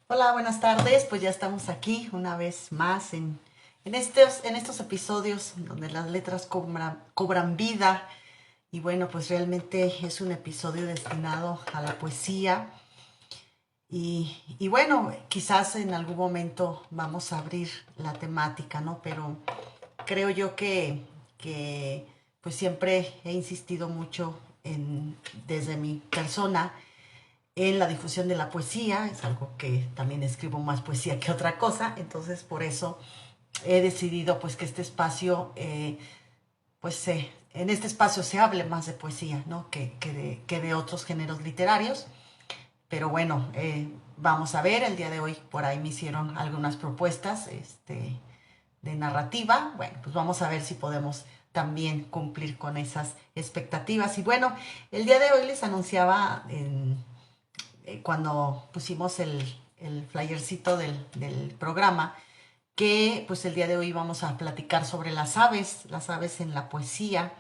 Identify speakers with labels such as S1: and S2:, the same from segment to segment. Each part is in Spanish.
S1: Hola, buenas tardes. Pues ya estamos aquí una vez más en estos episodios donde las letras cobran vida. Y bueno, pues realmente es un episodio destinado a la poesía. Y bueno, quizás en algún momento vamos a abrir la temática, ¿no? Pero creo yo que pues siempre he insistido mucho desde mi persona en la difusión de la poesía. Es algo que también escribo más poesía que otra cosa, entonces por eso he decidido pues que este espacio, en este espacio se hable más de poesía, ¿no? Que de otros géneros literarios. Pero bueno, vamos a ver, el día de hoy por ahí me hicieron algunas propuestas de narrativa. Bueno, pues vamos a ver si podemos también cumplir con esas expectativas. Y bueno, el día de hoy les anunciaba cuando pusimos el flyercito del programa, que pues el día de hoy vamos a platicar sobre las aves en la poesía.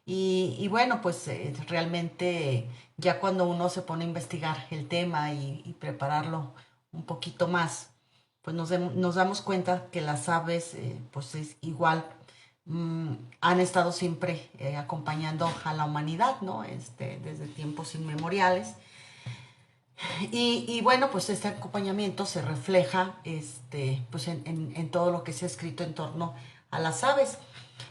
S1: Y bueno, pues realmente ya cuando uno se pone a investigar el tema y prepararlo un poquito más, pues nos damos cuenta que las aves, pues es igual, han estado siempre acompañando a la humanidad, ¿no? Desde tiempos inmemoriales. Y bueno, pues este acompañamiento se refleja pues en todo lo que se ha escrito en torno a las aves.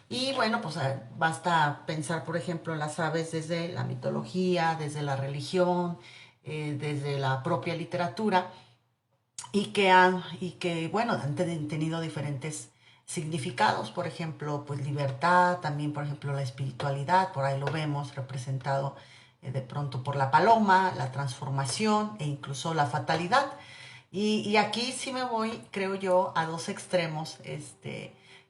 S1: Y bueno, pues basta pensar, por ejemplo, en las aves desde la mitología, desde la religión, desde la propia literatura, bueno, han tenido diferentes significados. Por ejemplo, pues libertad, también por ejemplo la espiritualidad, por ahí lo vemos representado de pronto por la paloma, la transformación e incluso la fatalidad. Y aquí sí me voy, creo yo, a dos extremos,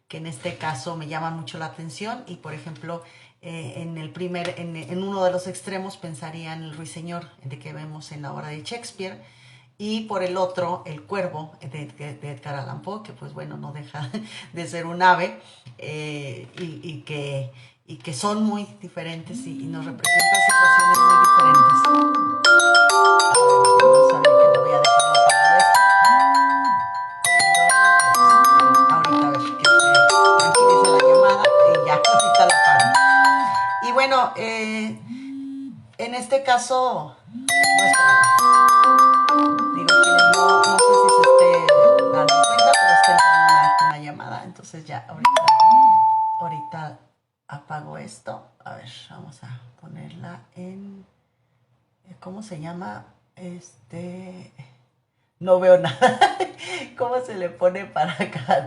S1: que en este caso me llaman mucho la atención. Y por ejemplo, en uno de los extremos pensaría en el ruiseñor de que vemos en la obra de Shakespeare, y por el otro, el cuervo de Edgar Allan Poe, que pues bueno, no deja de ser un ave, y que son muy diferentes y nos representan situaciones muy diferentes. No sabía que lo voy a dejar apagado esto, pero ahorita a ver que se tranquilice la llamada y ya, ahorita la apago. Y bueno, en este caso, no es digo, que no sé si se esté dando cuenta, pero está entrando una llamada. Entonces ya, ahorita apago esto. A ver, vamos a ponerla en... ¿Cómo se llama? No veo nada. ¿Cómo se le pone para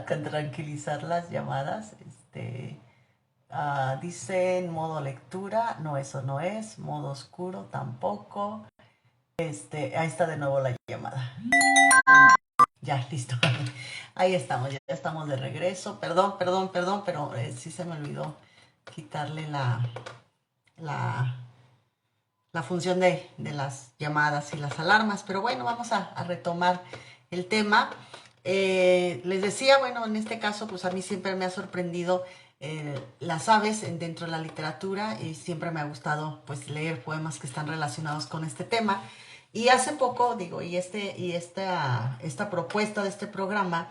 S1: tranquilizar las llamadas? Dice en modo lectura. No, eso no es. Modo oscuro tampoco. Ahí está de nuevo la llamada. Ya, listo. Ahí estamos, ya estamos de regreso. Perdón, perdón, perdón, pero sí se me olvidó quitarle la, la función de las llamadas y las alarmas. Pero bueno, vamos a retomar el tema. Les decía, bueno, en este caso, pues a mí siempre me ha sorprendido las aves dentro de la literatura, y siempre me ha gustado pues leer poemas que están relacionados con este tema. Y hace poco, digo, esta propuesta de este programa,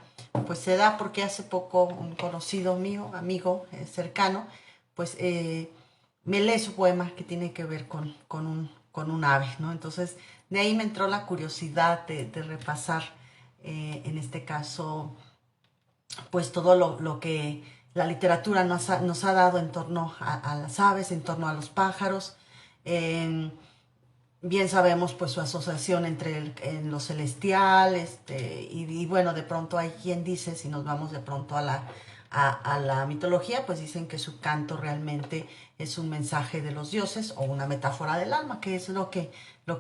S1: pues se da porque hace poco un conocido mío, amigo cercano, pues me lee su poema que tiene que ver con un ave, ¿no? Entonces, de ahí me entró la curiosidad de repasar, en este caso, pues todo lo que la literatura nos ha dado en torno a las aves, en torno a los pájaros. Eh, Bien sabemos pues su asociación entre en lo celestial, y bueno, de pronto hay quien dice, si nos vamos de pronto a la mitología, pues dicen que su canto realmente es un mensaje de los dioses o una metáfora del alma, que es lo que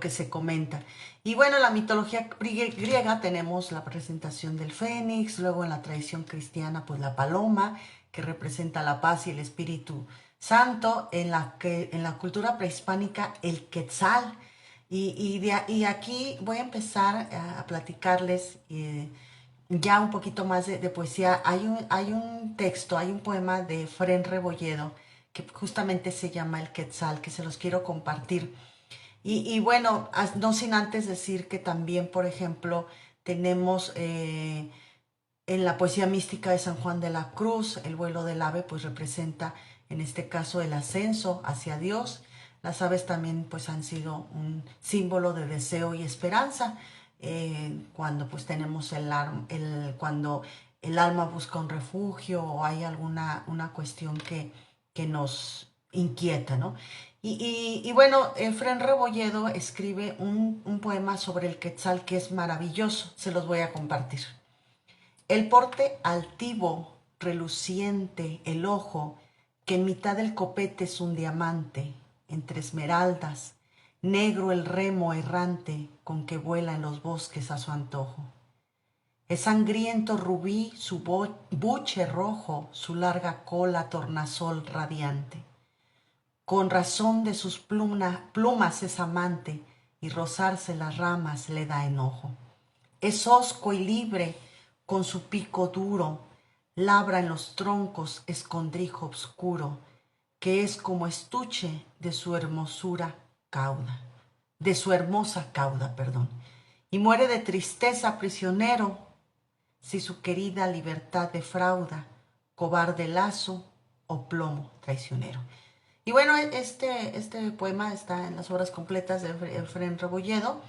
S1: se comenta. Y bueno, en la mitología griega tenemos la presentación del fénix, luego en la tradición cristiana pues la paloma, que representa la paz y el espíritu santo, en la cultura prehispánica el quetzal. Y aquí voy a empezar a platicarles ya un poquito más de poesía. Hay un texto, hay un poema de Fren Rebolledo que justamente se llama El Quetzal, que se los quiero compartir. Y bueno, no sin antes decir que también, por ejemplo, Tenemos en la poesía mística de San Juan de la Cruz, el vuelo del ave pues representa en este caso el ascenso hacia Dios. Las aves también pues han sido un símbolo de deseo y esperanza. Cuando pues tenemos cuando el alma busca un refugio o hay alguna una cuestión que nos inquieta, ¿no? Y bueno, Efrén Rebolledo escribe un poema sobre el quetzal que es maravilloso, se los voy a compartir. El porte altivo, reluciente, el ojo, que en mitad del copete es un diamante, entre esmeraldas, negro el remo errante con que vuela en los bosques a su antojo. Es sangriento rubí su buche rojo, su larga cola tornasol radiante. Con razón de sus plumas es amante y rozarse las ramas le da enojo. Es hosco y libre, con su pico duro, labra en los troncos escondrijo obscuro, que es como estuche de su hermosa cauda, perdón, y muere de tristeza prisionero, si su querida libertad defrauda, cobarde lazo o plomo traicionero. Y bueno, este poema está en las obras completas de Efrén Rebolledo.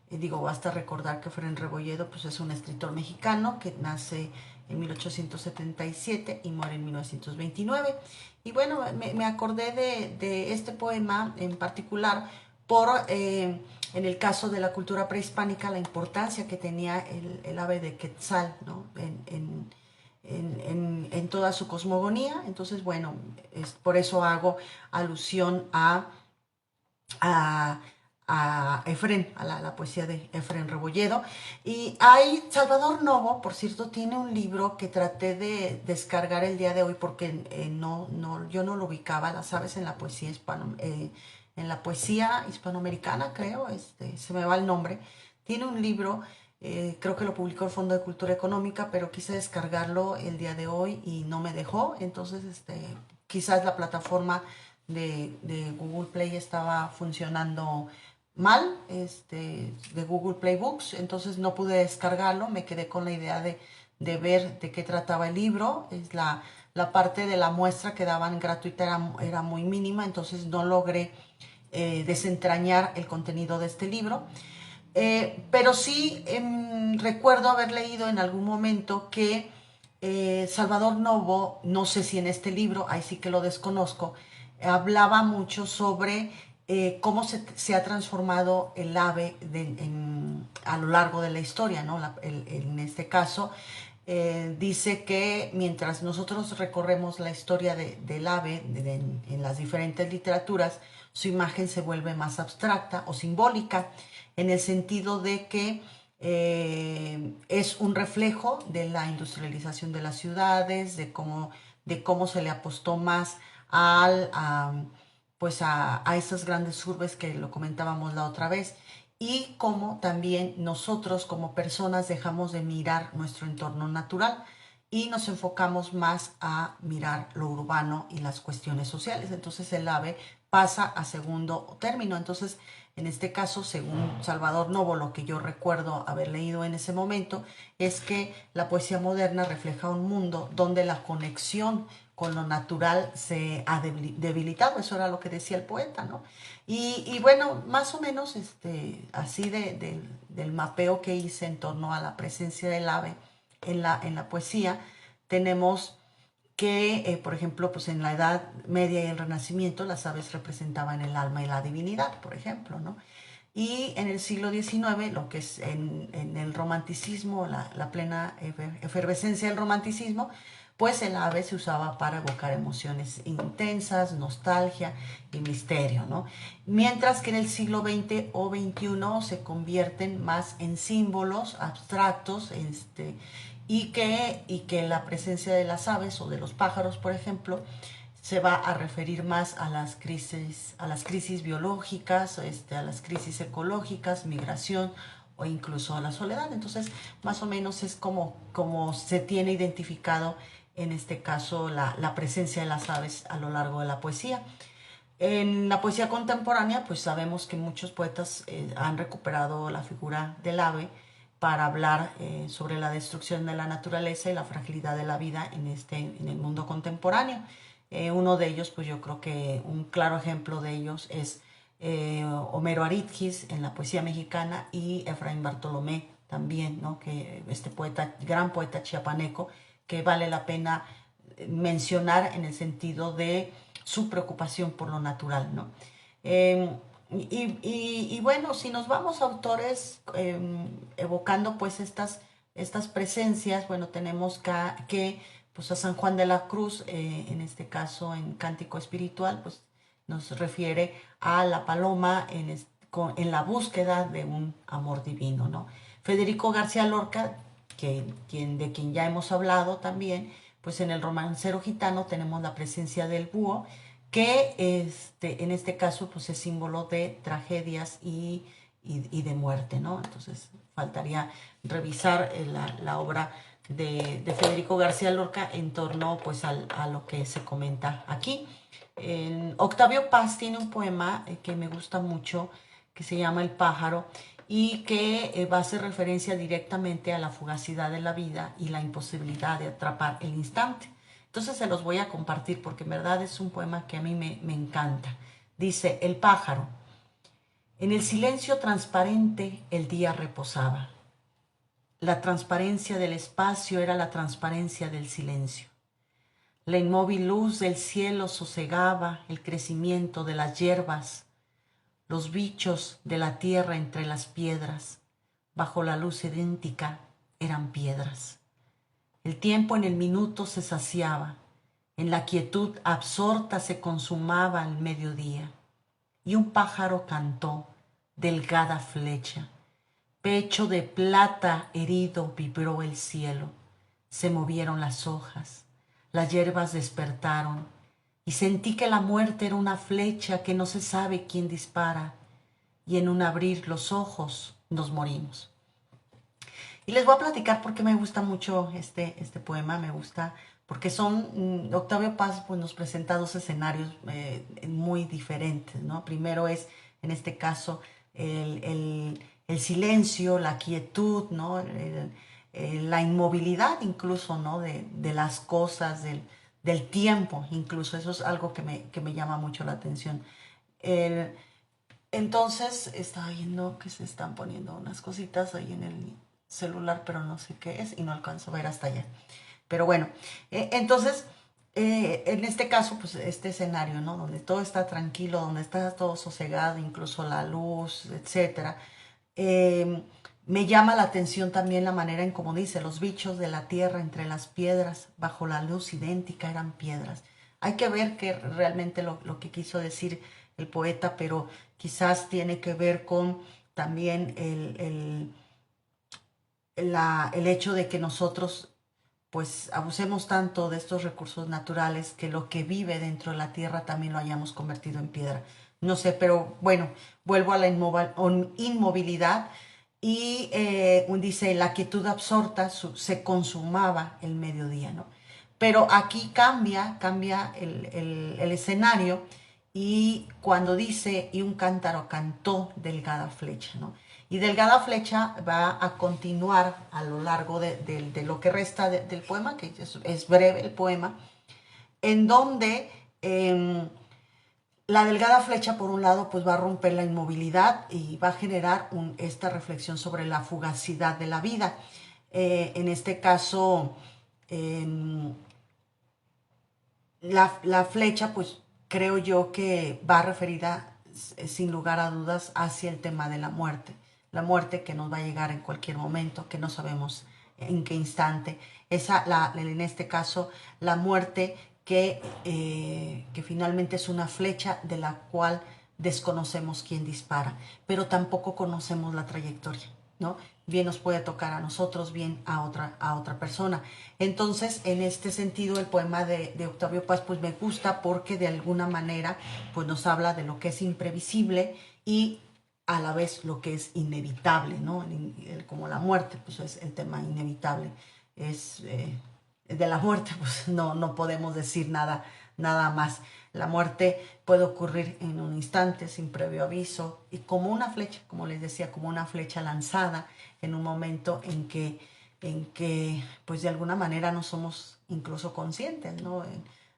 S1: Digo, basta recordar que Efrén Rebolledo pues, es un escritor mexicano que nace en 1877 y muere en 1929. Y bueno, me acordé de este poema en particular en el caso de la cultura prehispánica, la importancia que tenía el ave de Quetzal, ¿no? En toda su cosmogonía. Entonces, bueno, por eso hago alusión a, a Efrén, a la poesía de Efrén Rebolledo. Y hay Salvador Novo, por cierto, tiene un libro que traté de descargar el día de hoy porque yo no lo ubicaba, las aves en la poesía en la poesía hispanoamericana, creo, se me va el nombre. Tiene un libro, creo que lo publicó el Fondo de Cultura Económica, pero quise descargarlo el día de hoy y no me dejó. Entonces, quizás la plataforma de Google Play estaba funcionando mal, de Google Play Books, entonces no pude descargarlo, me quedé con la idea de ver de qué trataba el libro. La parte de la muestra que daban gratuita era muy mínima, entonces no logré desentrañar el contenido de este libro. Pero sí recuerdo haber leído en algún momento que Salvador Novo, no sé si en este libro, ahí sí que lo desconozco, hablaba mucho sobre cómo se ha transformado el ave a lo largo de la historia, ¿no? En este caso, dice que mientras nosotros recorremos la historia del ave en las diferentes literaturas, su imagen se vuelve más abstracta o simbólica, en el sentido de que es un reflejo de la industrialización de las ciudades, de cómo se le apostó más pues a esas grandes urbes que lo comentábamos la otra vez, y cómo también nosotros como personas dejamos de mirar nuestro entorno natural y nos enfocamos más a mirar lo urbano y las cuestiones sociales. Entonces el ave pasa a segundo término. Entonces, en este caso, según Salvador Novo, lo que yo recuerdo haber leído en ese momento es que la poesía moderna refleja un mundo donde la conexión con lo natural se ha debilitado. Eso era lo que decía el poeta, ¿no? Y bueno, más o menos así del mapeo que hice en torno a la presencia del ave en la poesía, tenemos que, por ejemplo, pues en la Edad Media y el Renacimiento las aves representaban el alma y la divinidad, por ejemplo, ¿no? Y en el siglo XIX, lo que es en el romanticismo, la plena efervescencia del romanticismo, pues el ave se usaba para evocar emociones intensas, nostalgia y misterio, ¿no? Mientras que en el siglo XX o XXI se convierten más en símbolos abstractos, y que la presencia de las aves o de los pájaros, por ejemplo, se va a referir más a las crisis biológicas, a las crisis ecológicas, migración o incluso a la soledad. Entonces, más o menos es como se tiene identificado en este caso la presencia de las aves a lo largo de la poesía. En la poesía contemporánea, pues sabemos que muchos poetas han recuperado la figura del ave para hablar sobre la destrucción de la naturaleza y la fragilidad de la vida en el mundo contemporáneo. Uno de ellos, pues yo creo que un claro ejemplo de ellos es Homero Aridgis en la poesía mexicana y Efraín Bartolomé también, ¿no? Que este poeta, gran poeta chiapaneco, que vale la pena mencionar en el sentido de su preocupación por lo natural, ¿no? Y bueno, si nos vamos a autores evocando pues estas presencias, bueno, tenemos que pues a San Juan de la Cruz, en este caso en Cántico Espiritual, pues nos refiere a la paloma en la búsqueda de un amor divino, ¿no? Federico García Lorca, de quien ya hemos hablado también, pues en el romancero gitano tenemos la presencia del búho, que en este caso pues es símbolo de tragedias y de muerte, ¿no? Entonces faltaría revisar la obra de Federico García Lorca en torno pues a lo que se comenta aquí. Octavio Paz tiene un poema que me gusta mucho, que se llama El pájaro, y que va a hacer referencia directamente a la fugacidad de la vida y la imposibilidad de atrapar el instante. Entonces se los voy a compartir porque en verdad es un poema que a mí me encanta. Dice, El pájaro. En el silencio transparente el día reposaba. La transparencia del espacio era la transparencia del silencio. La inmóvil luz del cielo sosegaba el crecimiento de las hierbas, los bichos de la tierra entre las piedras. Bajo la luz idéntica eran piedras. El tiempo en el minuto se saciaba, en la quietud absorta se consumaba el mediodía, y un pájaro cantó, delgada flecha. Pecho de plata herido vibró el cielo, se movieron las hojas, las hierbas despertaron, y sentí que la muerte era una flecha que no se sabe quién dispara, y en un abrir los ojos nos morimos. Y les voy a platicar por qué me gusta mucho este poema, me gusta porque Octavio Paz pues, nos presenta dos escenarios muy diferentes, ¿no? Primero es, en este caso, el silencio, la quietud, ¿no? La inmovilidad incluso, ¿no? De las cosas, del tiempo, incluso, eso es algo que me llama mucho la atención. Entonces, estaba viendo que se están poniendo unas cositas ahí en el celular, pero no sé qué es y no alcanzo a ver hasta allá. Pero bueno, entonces, en este caso, pues este escenario, ¿no? Donde todo está tranquilo, donde está todo sosegado, incluso la luz, etcétera. Me llama la atención también la manera en cómo dice, los bichos de la tierra entre las piedras, bajo la luz idéntica eran piedras. Hay que ver que realmente lo que quiso decir el poeta, pero quizás tiene que ver con también el hecho de que nosotros pues abusemos tanto de estos recursos naturales que lo que vive dentro de la tierra también lo hayamos convertido en piedra. No sé, pero bueno, vuelvo a la inmovilidad y dice, la quietud absorta se consumaba el mediodía, ¿no? Pero aquí cambia el escenario y cuando dice, y un cántaro cantó delgada flecha, ¿no? Y delgada flecha va a continuar a lo largo de lo que resta del poema, que es breve el poema, en donde la delgada flecha, por un lado, pues va a romper la inmovilidad y va a generar esta reflexión sobre la fugacidad de la vida. En este caso, la flecha, pues creo yo que va referida sin lugar a dudas hacia el tema de la muerte que nos va a llegar en cualquier momento, que no sabemos en qué instante. En este caso, la muerte que finalmente es una flecha de la cual desconocemos quién dispara, pero tampoco conocemos la trayectoria, ¿no? Bien nos puede tocar a nosotros, bien a otra persona. Entonces, en este sentido, el poema de Octavio Paz, pues me gusta porque de alguna manera, pues nos habla de lo que es imprevisible y a la vez lo que es inevitable, ¿no? Como la muerte, pues es el tema inevitable. De la muerte, pues no podemos decir nada más. La muerte puede ocurrir en un instante, sin previo aviso, y como una flecha, como les decía, como una flecha lanzada en un momento en que pues de alguna manera no somos incluso conscientes, ¿no?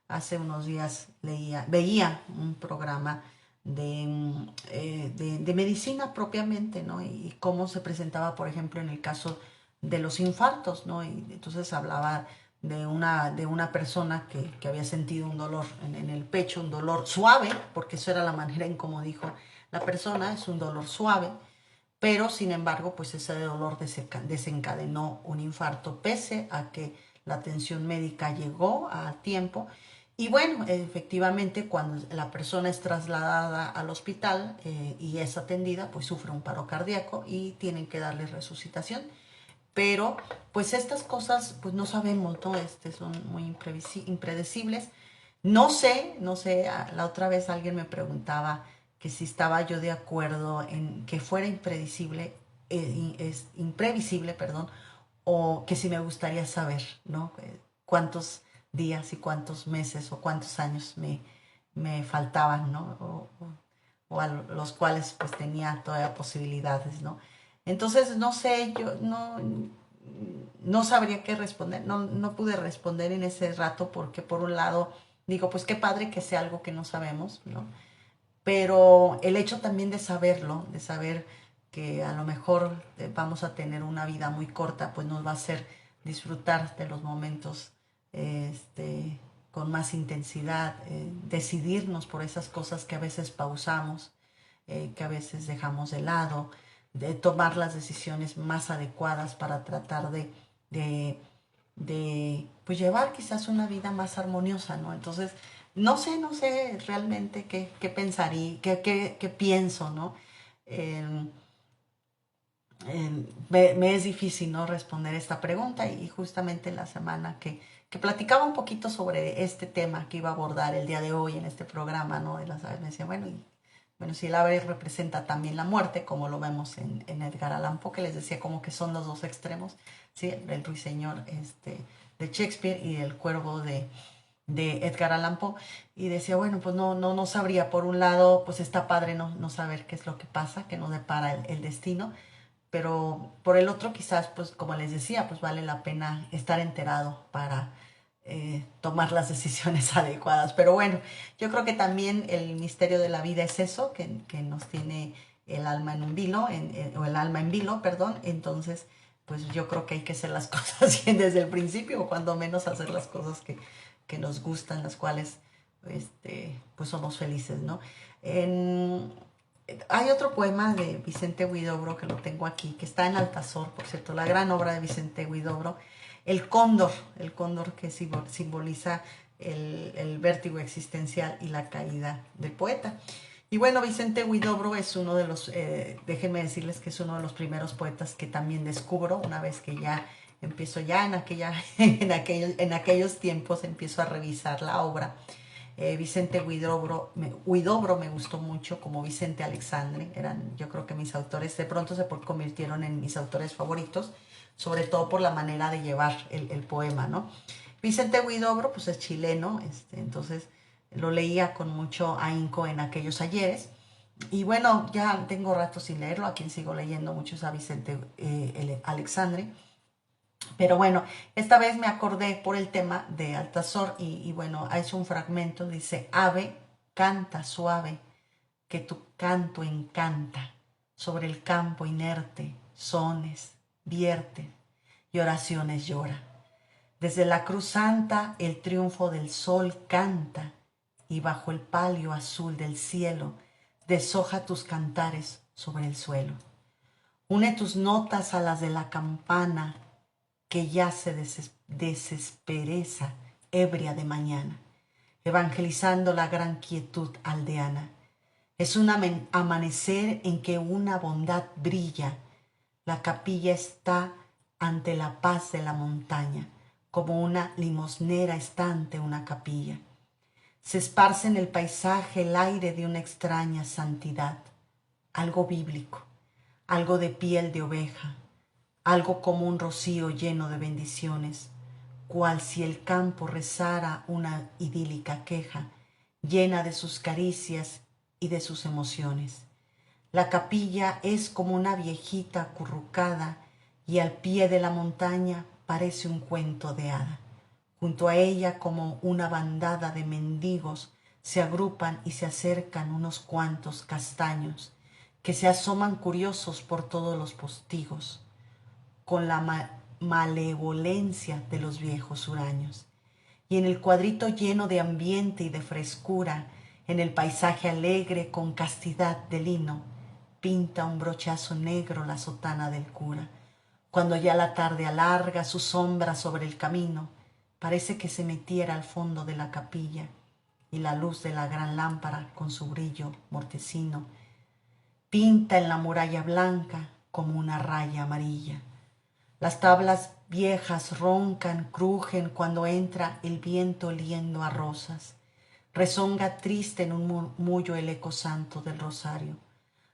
S1: Hace unos días veía un programa de medicina propiamente, ¿no? Y cómo se presentaba, por ejemplo, en el caso de los infartos, ¿no? Y entonces hablaba de una persona que había sentido un dolor en el pecho, un dolor suave, porque eso era la manera en como dijo la persona, es un dolor suave, pero sin embargo, pues ese dolor desencadenó un infarto, pese a que la atención médica llegó a tiempo. Y bueno, efectivamente, cuando la persona es trasladada al hospital y es atendida, pues sufre un paro cardíaco y tienen que darle resucitación. Pero pues estas cosas pues no sabemos, ¿no? Son muy impredecibles. No sé, la otra vez alguien me preguntaba que si estaba yo de acuerdo en que fuera imprevisible, perdón, o que si me gustaría saber, ¿no? Cuántos días y cuántos meses o cuántos años me faltaban, ¿no? O a los cuales pues tenía todavía posibilidades, ¿no? Entonces, no sé, yo no sabría qué responder, no pude responder en ese rato porque por un lado digo, pues qué padre que sea algo que no sabemos, ¿no? Pero el hecho también de saberlo, de saber que a lo mejor vamos a tener una vida muy corta, pues nos va a hacer disfrutar de los momentos con más intensidad, decidirnos por esas cosas que a veces pausamos, que a veces dejamos de lado, de tomar las decisiones más adecuadas para tratar pues llevar quizás una vida más armoniosa, ¿no? Entonces, no sé realmente qué pensaría, qué pienso, ¿no? Eh, me es difícil, ¿no? Responder esta pregunta y justamente la semana que platicaba un poquito sobre este tema que iba a abordar el día de hoy en este programa, ¿no? De las aves, me decía, bueno, si el ave representa también la muerte, como lo vemos en Edgar Allan Poe, que les decía como que son los dos extremos, ¿sí? El ruiseñor de Shakespeare y el cuervo de Edgar Allan Poe, y decía, bueno, pues no sabría, por un lado, pues está padre no saber qué es lo que pasa, que nos depara el destino, pero por el otro quizás, pues como les decía, pues vale la pena estar enterado para tomar las decisiones adecuadas. Pero bueno, yo creo que también el misterio de la vida es eso, que nos tiene el alma en un vilo, o el alma en vilo, perdón. Entonces, pues yo creo que hay que hacer las cosas bien desde el principio, o cuando menos hacer las cosas que nos gustan, las cuales pues somos felices, ¿no? En, Hay otro poema de Vicente Huidobro que lo tengo aquí, que está en Altazor, por cierto, la gran obra de Vicente Huidobro, el cóndor que simboliza el vértigo existencial y la caída del poeta. Y bueno, Vicente Huidobro es uno de los, déjenme decirles que es uno de los primeros poetas que también descubro una vez que ya empiezo ya en aquellos tiempos empiezo a revisar la obra. Vicente Huidobro me gustó mucho, como Vicente Alexandre, eran yo creo que mis autores, de pronto se convirtieron en mis autores favoritos, sobre todo por la manera de llevar el poema, ¿no? Vicente Huidobro pues es chileno, entonces lo leía con mucho ahínco en aquellos ayeres. Y bueno, ya tengo rato sin leerlo, a quien sigo leyendo mucho es a Vicente Alexandre. Pero bueno, esta vez me acordé por el tema de Altazor y bueno, es un fragmento, dice, ave, canta suave, que tu canto encanta, sobre el campo inerte, sones, vierte y oraciones llora. Desde la cruz santa el triunfo del sol canta y bajo el palio azul del cielo deshoja tus cantares sobre el suelo. Une tus notas a las de la campana que ya se desespereza, ebria de mañana, evangelizando la gran quietud aldeana. Es un amanecer en que una bondad brilla. La capilla está ante la paz de la montaña, como una limosnera está ante una capilla. Se esparce en el paisaje el aire de una extraña santidad, algo bíblico, algo de piel de oveja, algo como un rocío lleno de bendiciones, cual si el campo rezara una idílica queja, llena de sus caricias y de sus emociones. La capilla es como una viejita acurrucada y al pie de la montaña parece un cuento de hada. Junto a ella, como una bandada de mendigos, se agrupan y se acercan unos cuantos castaños que se asoman curiosos por todos los postigos, con la malevolencia de los viejos huraños. Y en el cuadrito lleno de ambiente y de frescura, en el paisaje alegre con castidad de lino, pinta un brochazo negro la sotana del cura. Cuando ya la tarde alarga su sombra sobre el camino, parece que se metiera al fondo de la capilla, y la luz de la gran lámpara con su brillo mortecino pinta en la muralla blanca como una raya amarilla. Las tablas viejas roncan, crujen cuando entra el viento oliendo a rosas. Rezonga triste en un murmullo el eco santo del rosario.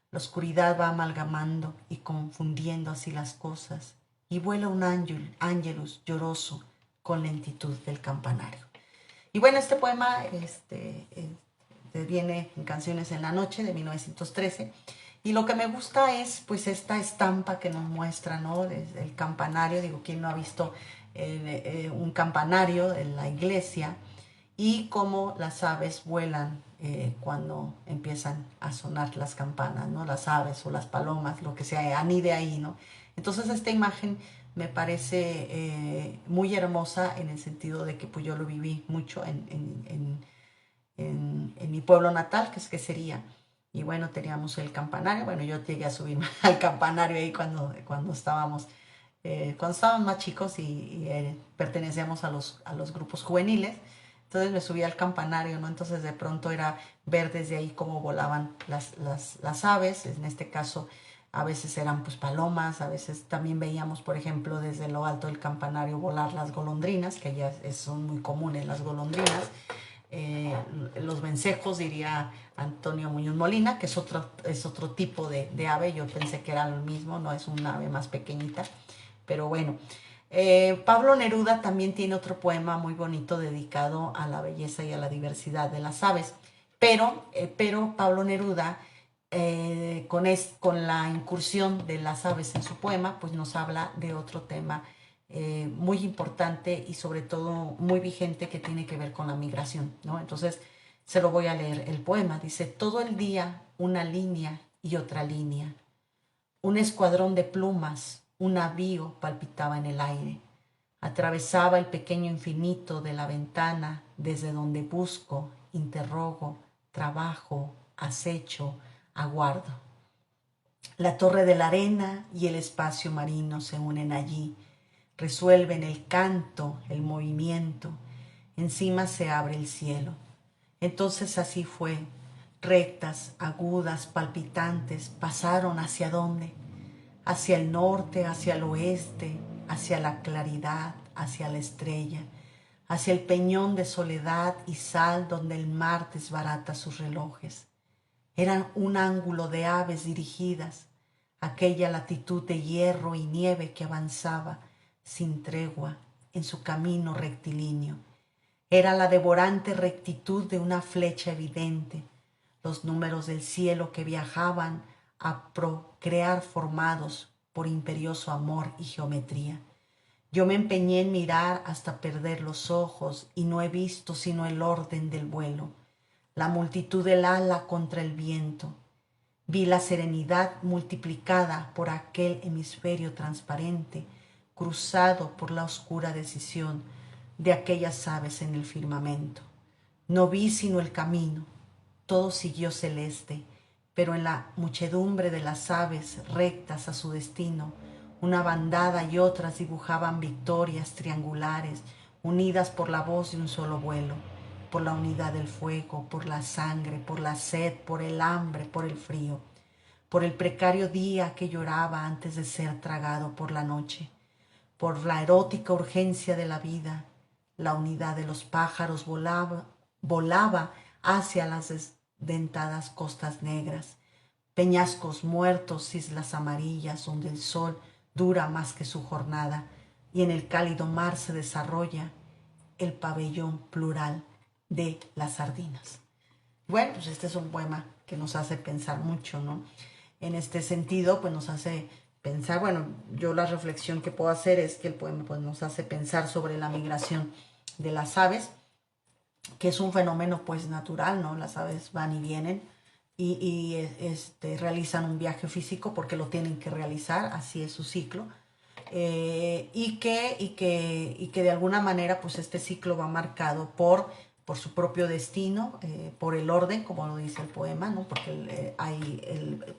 S1: La oscuridad va amalgamando y confundiendo así las cosas, y vuela un ángelus lloroso con lentitud del campanario. Y bueno, este poema viene en Canciones en la Noche de 1913. Y lo que me gusta es pues esta estampa que nos muestra, ¿no? El campanario, digo, ¿quién no ha visto un campanario en la iglesia? Y cómo las aves vuelan cuando empiezan a sonar las campanas, ¿no? Las aves o las palomas, lo que sea, anide ahí, ¿no? Entonces esta imagen me parece muy hermosa en el sentido de que pues yo lo viví mucho en mi pueblo natal, que sería. Y bueno, teníamos el campanario. Bueno, yo llegué a subirme al campanario ahí cuando estábamos más chicos y pertenecíamos a los grupos juveniles. Entonces me subí al campanario, ¿no? Entonces de pronto era ver desde ahí cómo volaban las aves. En este caso, a veces eran pues palomas, a veces también veíamos, por ejemplo, desde lo alto del campanario volar las golondrinas, que ya son muy comunes las golondrinas. Los vencejos, diría Antonio Muñoz Molina, que es otro tipo de ave. Yo pensé que era lo mismo, no, es un ave más pequeñita, pero bueno. Pablo Neruda también tiene otro poema muy bonito dedicado a la belleza y a la diversidad de las aves, pero Pablo Neruda, con la incursión de las aves en su poema, pues nos habla de otro tema muy importante y sobre todo muy vigente, que tiene que ver con la migración, ¿no? Entonces se lo voy a leer el poema. Dice: todo el día una línea y otra línea, un escuadrón de plumas, un navío palpitaba en el aire, atravesaba el pequeño infinito de la ventana desde donde busco, interrogo, trabajo, acecho, aguardo. La torre de la arena y el espacio marino se unen allí, resuelven el canto, el movimiento. Encima se abre el cielo. Entonces así fue. Rectas, agudas, palpitantes, pasaron ¿hacia dónde? Hacia el norte, hacia el oeste, hacia la claridad, hacia la estrella, hacia el peñón de soledad y sal donde el mar desbarata sus relojes. Eran un ángulo de aves dirigidas, aquella latitud de hierro y nieve que avanzaba sin tregua en su camino rectilíneo. Era la devorante rectitud de una flecha evidente, los números del cielo que viajaban a procrear formados por imperioso amor y geometría. Yo me empeñé en mirar hasta perder los ojos y no he visto sino el orden del vuelo, la multitud del ala contra el viento. Vi la serenidad multiplicada por aquel hemisferio transparente, cruzado por la oscura decisión de aquellas aves en el firmamento. No vi sino el camino, todo siguió celeste, pero en la muchedumbre de las aves rectas a su destino, una bandada y otras dibujaban victorias triangulares, unidas por la voz de un solo vuelo, por la unidad del fuego, por la sangre, por la sed, por el hambre, por el frío, por el precario día que lloraba antes de ser tragado por la noche, por la erótica urgencia de la vida. La unidad de los pájaros volaba hacia las desdentadas costas negras, peñascos muertos, islas amarillas, donde el sol dura más que su jornada, y en el cálido mar se desarrolla el pabellón plural de las sardinas. Bueno, pues este es un poema que nos hace pensar mucho, ¿no? En este sentido, pues nos hace pensar, bueno, yo la reflexión que puedo hacer es que el poema pues nos hace pensar sobre la migración de las aves, que es un fenómeno pues natural, ¿no? Las aves van y vienen y realizan un viaje físico porque lo tienen que realizar, así es su ciclo. Y que de alguna manera pues este ciclo va marcado por su propio destino, por el orden, como lo dice el poema, ¿no? Porque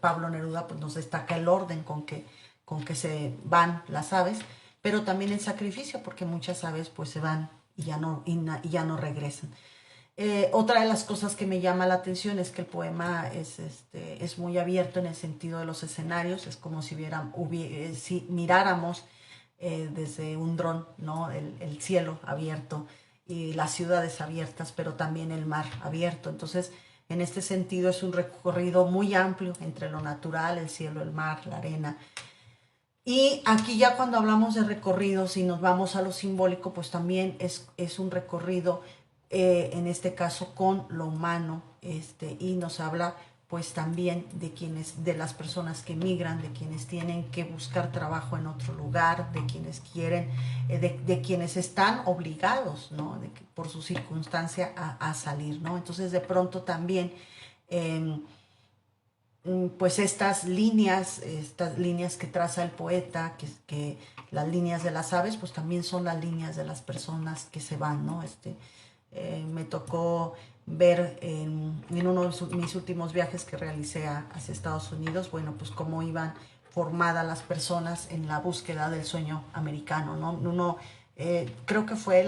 S1: Pablo Neruda pues, nos destaca el orden con que se van las aves, pero también el sacrificio, porque muchas aves pues se van y ya no regresan. Otra de las cosas que me llama la atención es que el poema es muy abierto en el sentido de los escenarios, es como si miráramos desde un dron, ¿no? El cielo abierto y las ciudades abiertas, pero también el mar abierto. Entonces, en este sentido es un recorrido muy amplio entre lo natural, el cielo, el mar, la arena. Y aquí ya cuando hablamos de recorridos y nos vamos a lo simbólico, pues también es un recorrido, en este caso con lo humano, y nos habla pues también de las personas que migran, de quienes tienen que buscar trabajo en otro lugar, de quienes quieren, de quienes están obligados, ¿no? Por su circunstancia a salir, ¿no? Entonces de pronto también pues estas líneas que traza el poeta, que las líneas de las aves, pues también son las líneas de las personas que se van, ¿no? Me tocó ver en uno de mis últimos viajes que realicé hacia Estados Unidos, bueno, pues cómo iban formadas las personas en la búsqueda del sueño americano, ¿no? Creo que fue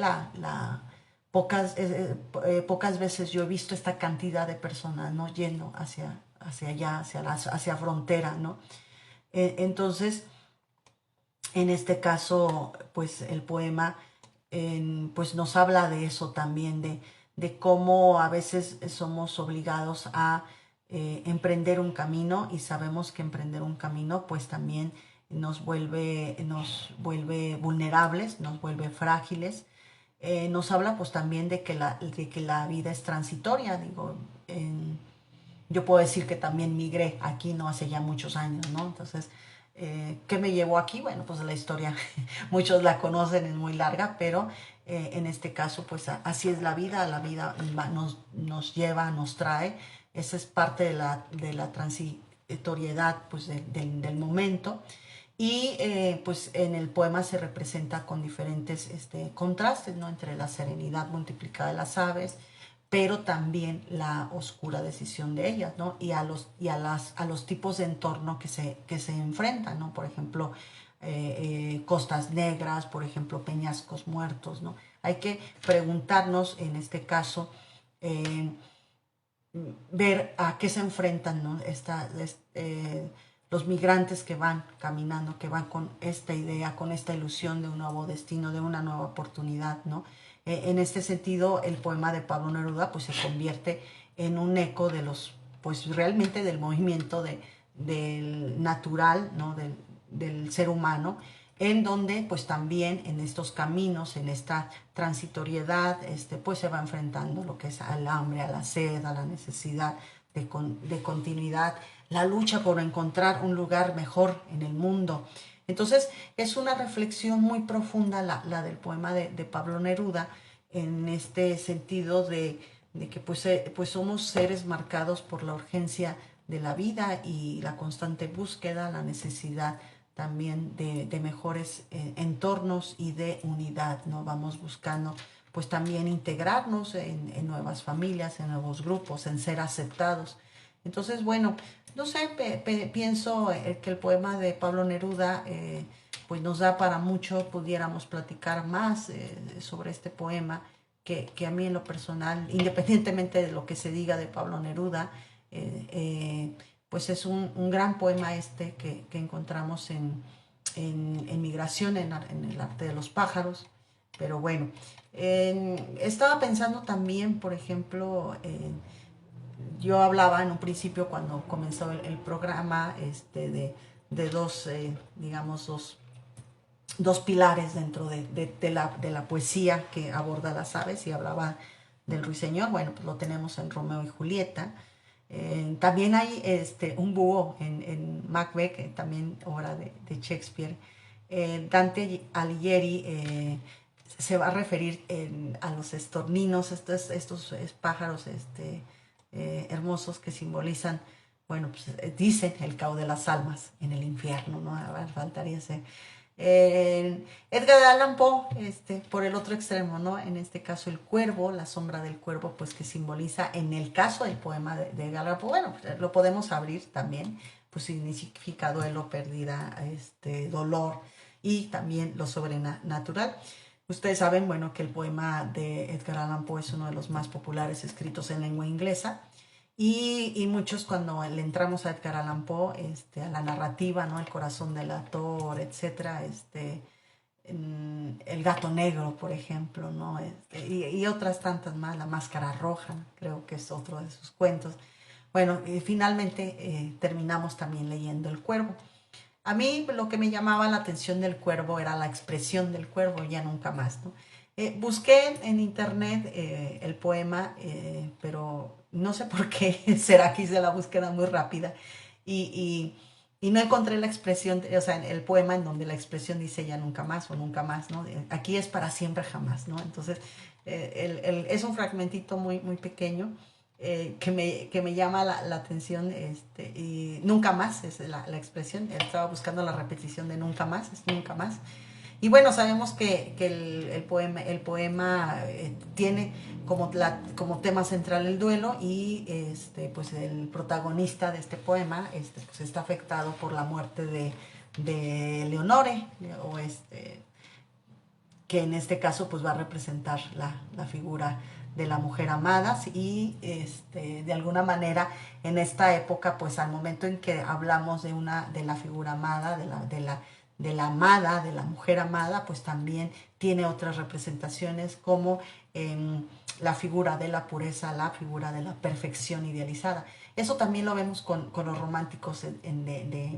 S1: pocas veces yo he visto esta cantidad de personas, ¿no? Yendo hacia allá, hacia frontera, ¿no? Entonces, en este caso, pues el poema pues nos habla de eso también, de cómo a veces somos obligados a emprender un camino, y sabemos que emprender un camino pues también nos vuelve vulnerables, nos vuelve frágiles. Nos habla pues también de que la vida es transitoria, digo, yo puedo decir que también migré aquí, no hace ya muchos años, ¿no? Entonces, ¿qué me llevó aquí? Bueno, pues la historia, muchos la conocen, es muy larga, pero en este caso, pues así es la vida nos lleva, nos trae, esa es parte de la transitoriedad, pues del momento. Y pues en el poema se representa con diferentes contrastes, ¿no? Entre la serenidad multiplicada de las aves, pero también la oscura decisión de ellas, ¿no? Y a los tipos de entorno que se enfrentan, ¿no? Por ejemplo, costas negras, por ejemplo, peñascos muertos, ¿no? Hay que preguntarnos, en este caso, eh, ver a qué se enfrentan, ¿no? Los migrantes que van caminando, que van con esta idea, con esta ilusión de un nuevo destino, de una nueva oportunidad, ¿no? En este sentido, el poema de Pablo Neruda pues se convierte en un eco pues realmente del movimiento del natural, ¿no? Del ser humano, en donde pues también en estos caminos, en esta transitoriedad, pues se va enfrentando lo que es al hambre, a la sed, a la necesidad de continuidad, la lucha por encontrar un lugar mejor en el mundo. Entonces es una reflexión muy profunda la del poema de Pablo Neruda, en este sentido de que pues somos seres marcados por la urgencia de la vida y la constante búsqueda, la necesidad también de mejores entornos y de unidad, ¿no? Vamos buscando pues también integrarnos en nuevas familias, en nuevos grupos, en ser aceptados. Entonces, bueno, no sé, pienso que el poema de Pablo Neruda pues nos da para mucho, pudiéramos platicar más sobre este poema, que a mí en lo personal, independientemente de lo que se diga de Pablo Neruda, pues es un gran poema que encontramos en Migración, en el arte de los pájaros. Pero bueno, estaba pensando también, por ejemplo, yo hablaba en un principio cuando comenzó el programa de dos, digamos, dos dos pilares dentro de la poesía que aborda las aves y hablaba del ruiseñor. Bueno, pues lo tenemos en Romeo y Julieta. También hay un búho en Macbeth, también obra de Shakespeare. Dante Alighieri se va a referir a los estorninos, estos pájaros hermosos que simbolizan, bueno, pues dicen el caos de las almas en el infierno, ¿no? A ver, faltaría ese. Edgar Allan Poe, por el otro extremo, ¿no? En este caso el cuervo, la sombra del cuervo, pues que simboliza, en el caso del poema de Edgar Allan Poe, bueno, pues, lo podemos abrir también, pues significa duelo, pérdida, dolor y también lo sobrenatural. Ustedes saben, bueno, que el poema de Edgar Allan Poe es uno de los más populares escritos en lengua inglesa. Y muchos cuando le entramos a Edgar Allan Poe, a la narrativa, ¿no? El corazón del actor, etcétera, El gato negro, por ejemplo, ¿no? Y otras tantas más, La máscara roja, creo que es otro de sus cuentos. Bueno, finalmente terminamos también leyendo El Cuervo. A mí lo que me llamaba la atención del cuervo era la expresión del cuervo, ya nunca más, ¿no? Busqué en internet el poema, pero no sé por qué, será que hice la búsqueda muy rápida y no encontré la expresión, o sea, el poema en donde la expresión dice ya nunca más o nunca más, ¿no? Aquí es para siempre jamás, ¿no? Entonces, es un fragmentito muy, muy pequeño que me llama la atención, y nunca más es la expresión. Estaba buscando la repetición de nunca más, es nunca más. Y bueno, sabemos que el poema tiene como tema central el duelo y pues el protagonista de este poema pues está afectado por la muerte de Leonore, o que en este caso pues va a representar la figura de la mujer amada y de alguna manera en esta época pues al momento en que hablamos de la figura amada, de la amada, de la mujer amada, pues también tiene otras representaciones como la figura de la pureza, la figura de la perfección idealizada. Eso también lo vemos con los románticos,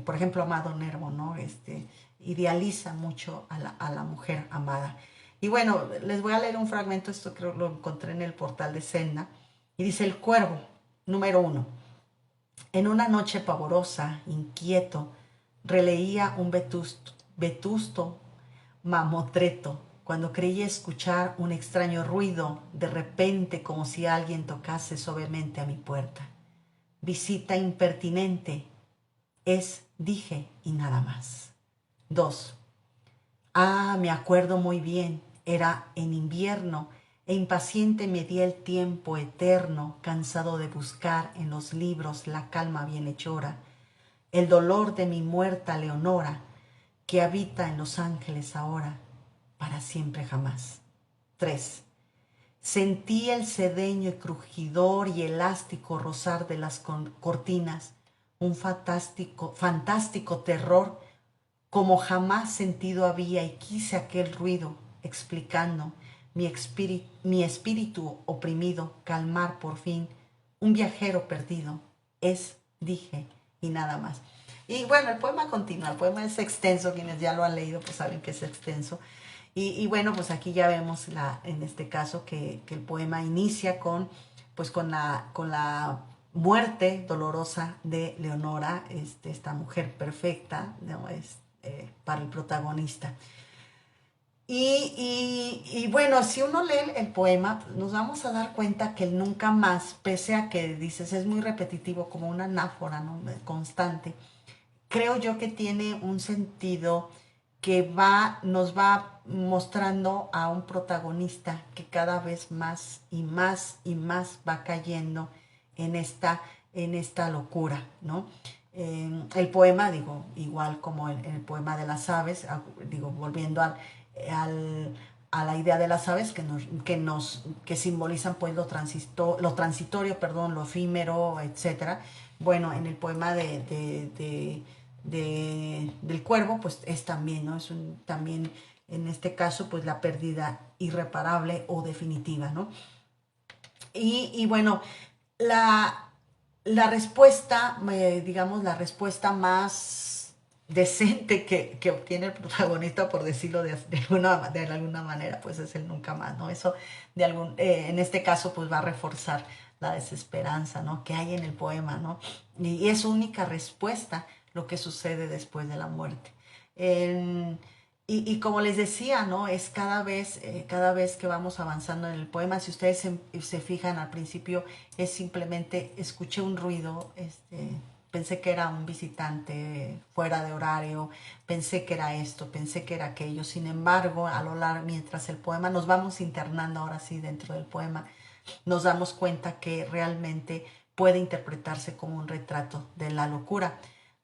S1: por ejemplo, Amado Nervo, ¿no? Idealiza mucho a la mujer amada. Y bueno, les voy a leer un fragmento, esto creo que lo encontré en el portal de Senda, y dice: El cuervo, número 1. En una noche pavorosa, inquieto, releía un vetusto mamotreto, cuando creía escuchar un extraño ruido, de repente como si alguien tocase suavemente a mi puerta. Visita impertinente, es, dije, y nada más. 2. Ah, me acuerdo muy bien, era en invierno, e impaciente me di el tiempo eterno, cansado de buscar en los libros la calma bienhechora, el dolor de mi muerta Leonora, que habita en los ángeles ahora, para siempre jamás. 3. Sentí el sedeño y crujidor y elástico rozar de las cortinas, un fantástico terror como jamás sentido había, y quise aquel ruido, explicando mi espíritu oprimido, calmar por fin, un viajero perdido. Es, dije, y nada más. Y bueno, el poema continúa, el poema es extenso, quienes ya lo han leído pues saben que es extenso. Y bueno, pues aquí ya vemos en este caso que el poema inicia pues con la muerte dolorosa de Leonora, esta mujer perfecta, ¿no? Para el protagonista. Y bueno, si uno lee el poema, nos vamos a dar cuenta que el nunca más, pese a que dices es muy repetitivo, como una anáfora, ¿no? Constante, creo yo que tiene un sentido que nos va mostrando a un protagonista que cada vez más y más y más va cayendo en esta locura, ¿no? El poema, digo, igual como el poema de las aves, digo, volviendo al, a la idea de las aves que simbolizan pues lo transitorio, perdón, lo efímero, etcétera. Bueno, en el poema del cuervo, pues es también, ¿no? También en este caso, pues la pérdida irreparable o definitiva, ¿no? Y bueno, la respuesta, digamos, la respuesta más decente que obtiene el protagonista, por decirlo de alguna manera, pues es el nunca más, ¿no? Eso en este caso pues va a reforzar la desesperanza, ¿no? Que hay en el poema, ¿no? Y es su única respuesta lo que sucede después de la muerte. En- y como les decía, ¿no? Es cada vez que vamos avanzando en el poema, si ustedes se fijan al principio, es simplemente escuché un ruido, pensé que era un visitante fuera de horario, pensé que era esto, pensé que era aquello. Sin embargo, a lo largo, mientras el poema, nos vamos internando ahora sí dentro del poema, nos damos cuenta que realmente puede interpretarse como un retrato de la locura.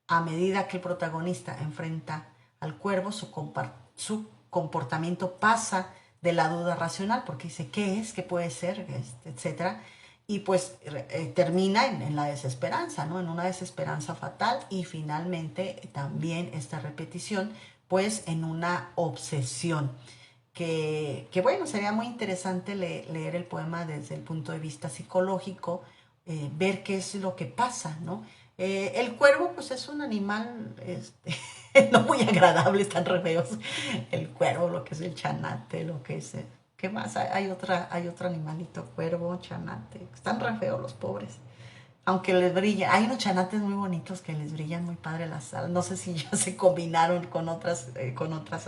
S1: A medida que el protagonista enfrenta al cuervo, su comportamiento pasa de la duda racional, porque dice, ¿qué es? ¿Qué puede ser? Etcétera. Y pues termina en la desesperanza, ¿no? En una desesperanza fatal y finalmente también esta repetición, pues en una obsesión que bueno, sería muy interesante leer el poema desde el punto de vista psicológico, ver qué es lo que pasa, ¿no? El cuervo, pues es un animal no muy agradable, están re feos. El cuervo, lo que es el chanate, lo que es... ¿Qué más? Hay otro animalito, cuervo, chanate. Están re feos los pobres. Aunque les brilla. Hay unos chanates muy bonitos que les brillan muy padre las alas. No sé si ya se combinaron con otras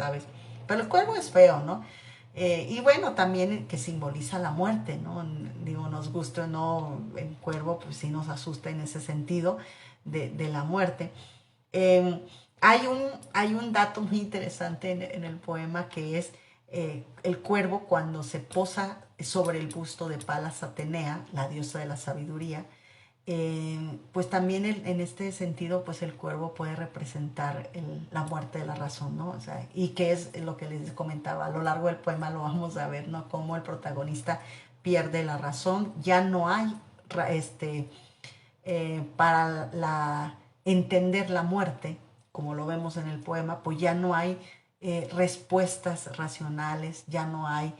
S1: aves. Pero el cuervo es feo, ¿no? Y bueno, también que simboliza la muerte, ¿no? Digo, nos guste o no, el cuervo pues sí nos asusta en ese sentido de la muerte. Eh, hay un dato muy interesante en el poema que es el cuervo cuando se posa sobre el busto de Palas Atenea, la diosa de la sabiduría, pues también en este sentido, pues el cuervo puede representar la muerte de la razón, ¿no? O sea, y que es lo que les comentaba, a lo largo del poema lo vamos a ver, ¿no? Cómo el protagonista pierde la razón, ya no hay, para entender la muerte, como lo vemos en el poema, pues ya no hay respuestas racionales, ya no hay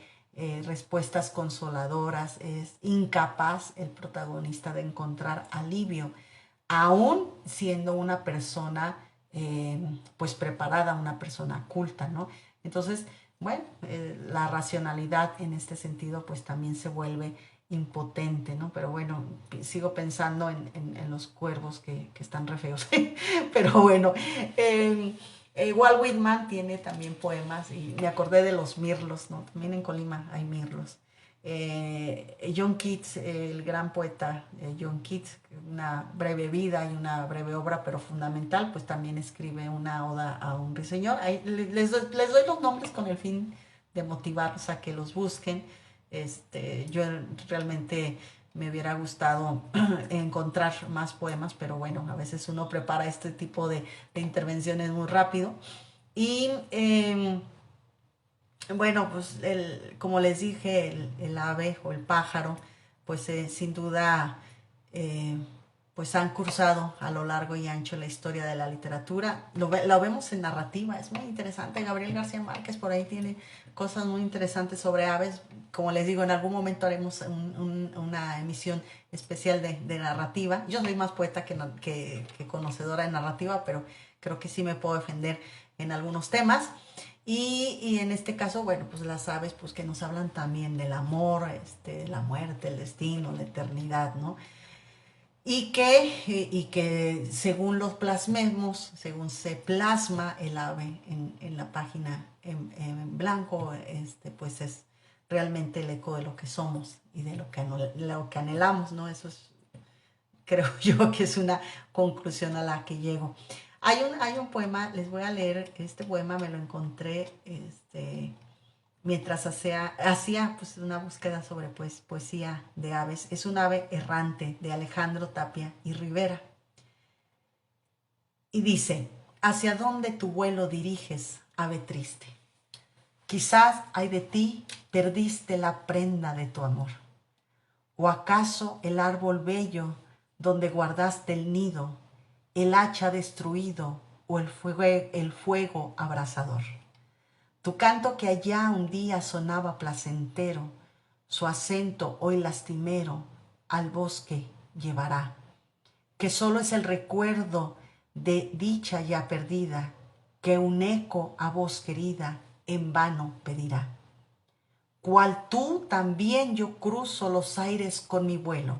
S1: respuestas consoladoras, es incapaz el protagonista de encontrar alivio, aún siendo una persona pues preparada, una persona culta, ¿no? Entonces, bueno, la racionalidad en este sentido pues también se vuelve impotente, ¿no? Pero bueno, sigo pensando en los cuervos que están re feos. Pero bueno, eh, Walt Whitman tiene también poemas y me acordé de los mirlos, ¿no? También en Colima hay mirlos. John Keats, el gran poeta John Keats, una breve vida y una breve obra, pero fundamental, pues también escribe una oda a un ruiseñor. Ahí les doy los nombres con el fin de motivarlos a que los busquen. Yo realmente me hubiera gustado encontrar más poemas, pero bueno, a veces uno prepara este tipo de intervenciones muy rápido. Y bueno, pues como les dije, el ave o el pájaro, pues sin duda, eh, pues han cursado a lo largo y ancho la historia de la literatura. Lo vemos en narrativa, es muy interesante. Gabriel García Márquez por ahí tiene cosas muy interesantes sobre aves. Como les digo, en algún momento haremos una emisión especial de narrativa. Yo soy más poeta que conocedora de narrativa, pero creo que sí me puedo defender en algunos temas. Y en este caso, bueno, pues las aves pues que nos hablan también del amor, la muerte, el destino, la eternidad, ¿no? Y que según los plasmemos, según se plasma el ave en la página en blanco, pues es realmente el eco de lo que somos y de lo que anhelamos, ¿no? Eso es, creo yo que es una conclusión a la que llego. Hay un poema, les voy a leer, este poema me lo encontré mientras hacía pues, una búsqueda sobre pues, poesía de aves. Es un ave errante de Alejandro Tapia y Rivera. Y dice, ¿hacia dónde tu vuelo diriges, ave triste? Quizás ay de ti perdiste la prenda de tu amor. ¿O acaso el árbol bello donde guardaste el nido, el hacha destruido o el fuego abrasador? Tu canto que allá un día sonaba placentero, su acento hoy lastimero al bosque llevará, que solo es el recuerdo de dicha ya perdida, que un eco a voz querida en vano pedirá. Cual tú también yo cruzo los aires con mi vuelo,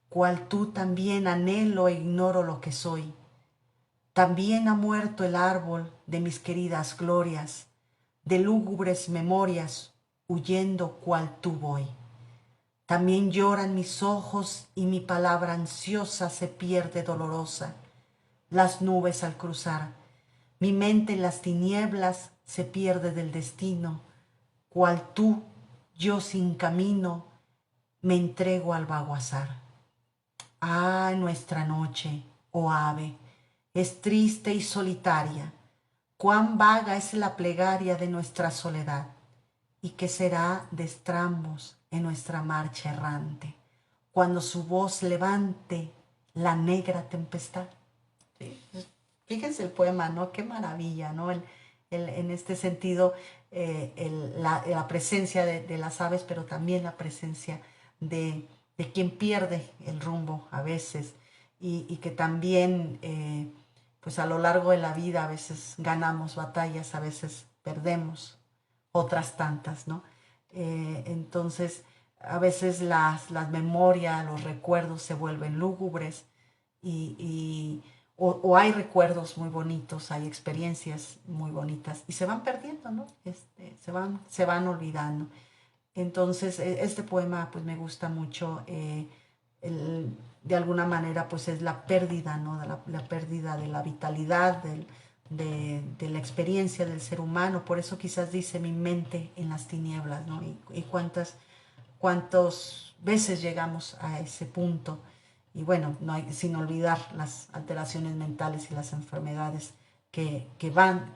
S1: cual tú también anhelo e ignoro lo que soy. También ha muerto el árbol de mis queridas glorias, de lúgubres memorias, huyendo cual tú voy. También lloran mis ojos y mi palabra ansiosa se pierde dolorosa. Las nubes al cruzar, mi mente en las tinieblas se pierde del destino, cual tú, yo sin camino, me entrego al vago azar. Ah, nuestra noche, oh ave, es triste y solitaria, cuán vaga es la plegaria de nuestra soledad, y qué será de estrambos en nuestra marcha errante, cuando su voz levante la negra tempestad. ¿Sí? Fíjense el poema, ¿no? Qué maravilla, ¿no? En este sentido, la presencia de las aves, pero también la presencia de quien pierde el rumbo a veces y que también, pues a lo largo de la vida a veces ganamos batallas, a veces perdemos otras tantas, ¿no? Entonces, a veces las memorias, los recuerdos se vuelven lúgubres o hay recuerdos muy bonitos, hay experiencias muy bonitas y se van perdiendo, ¿no? Se van olvidando. Entonces, este poema pues me gusta mucho, de alguna manera pues es la pérdida, ¿no? La pérdida de la vitalidad, de la experiencia del ser humano. Por eso quizás dice mi mente en las tinieblas, ¿no? Y cuántas veces llegamos a ese punto. Y bueno, no hay, sin olvidar las alteraciones mentales y las enfermedades que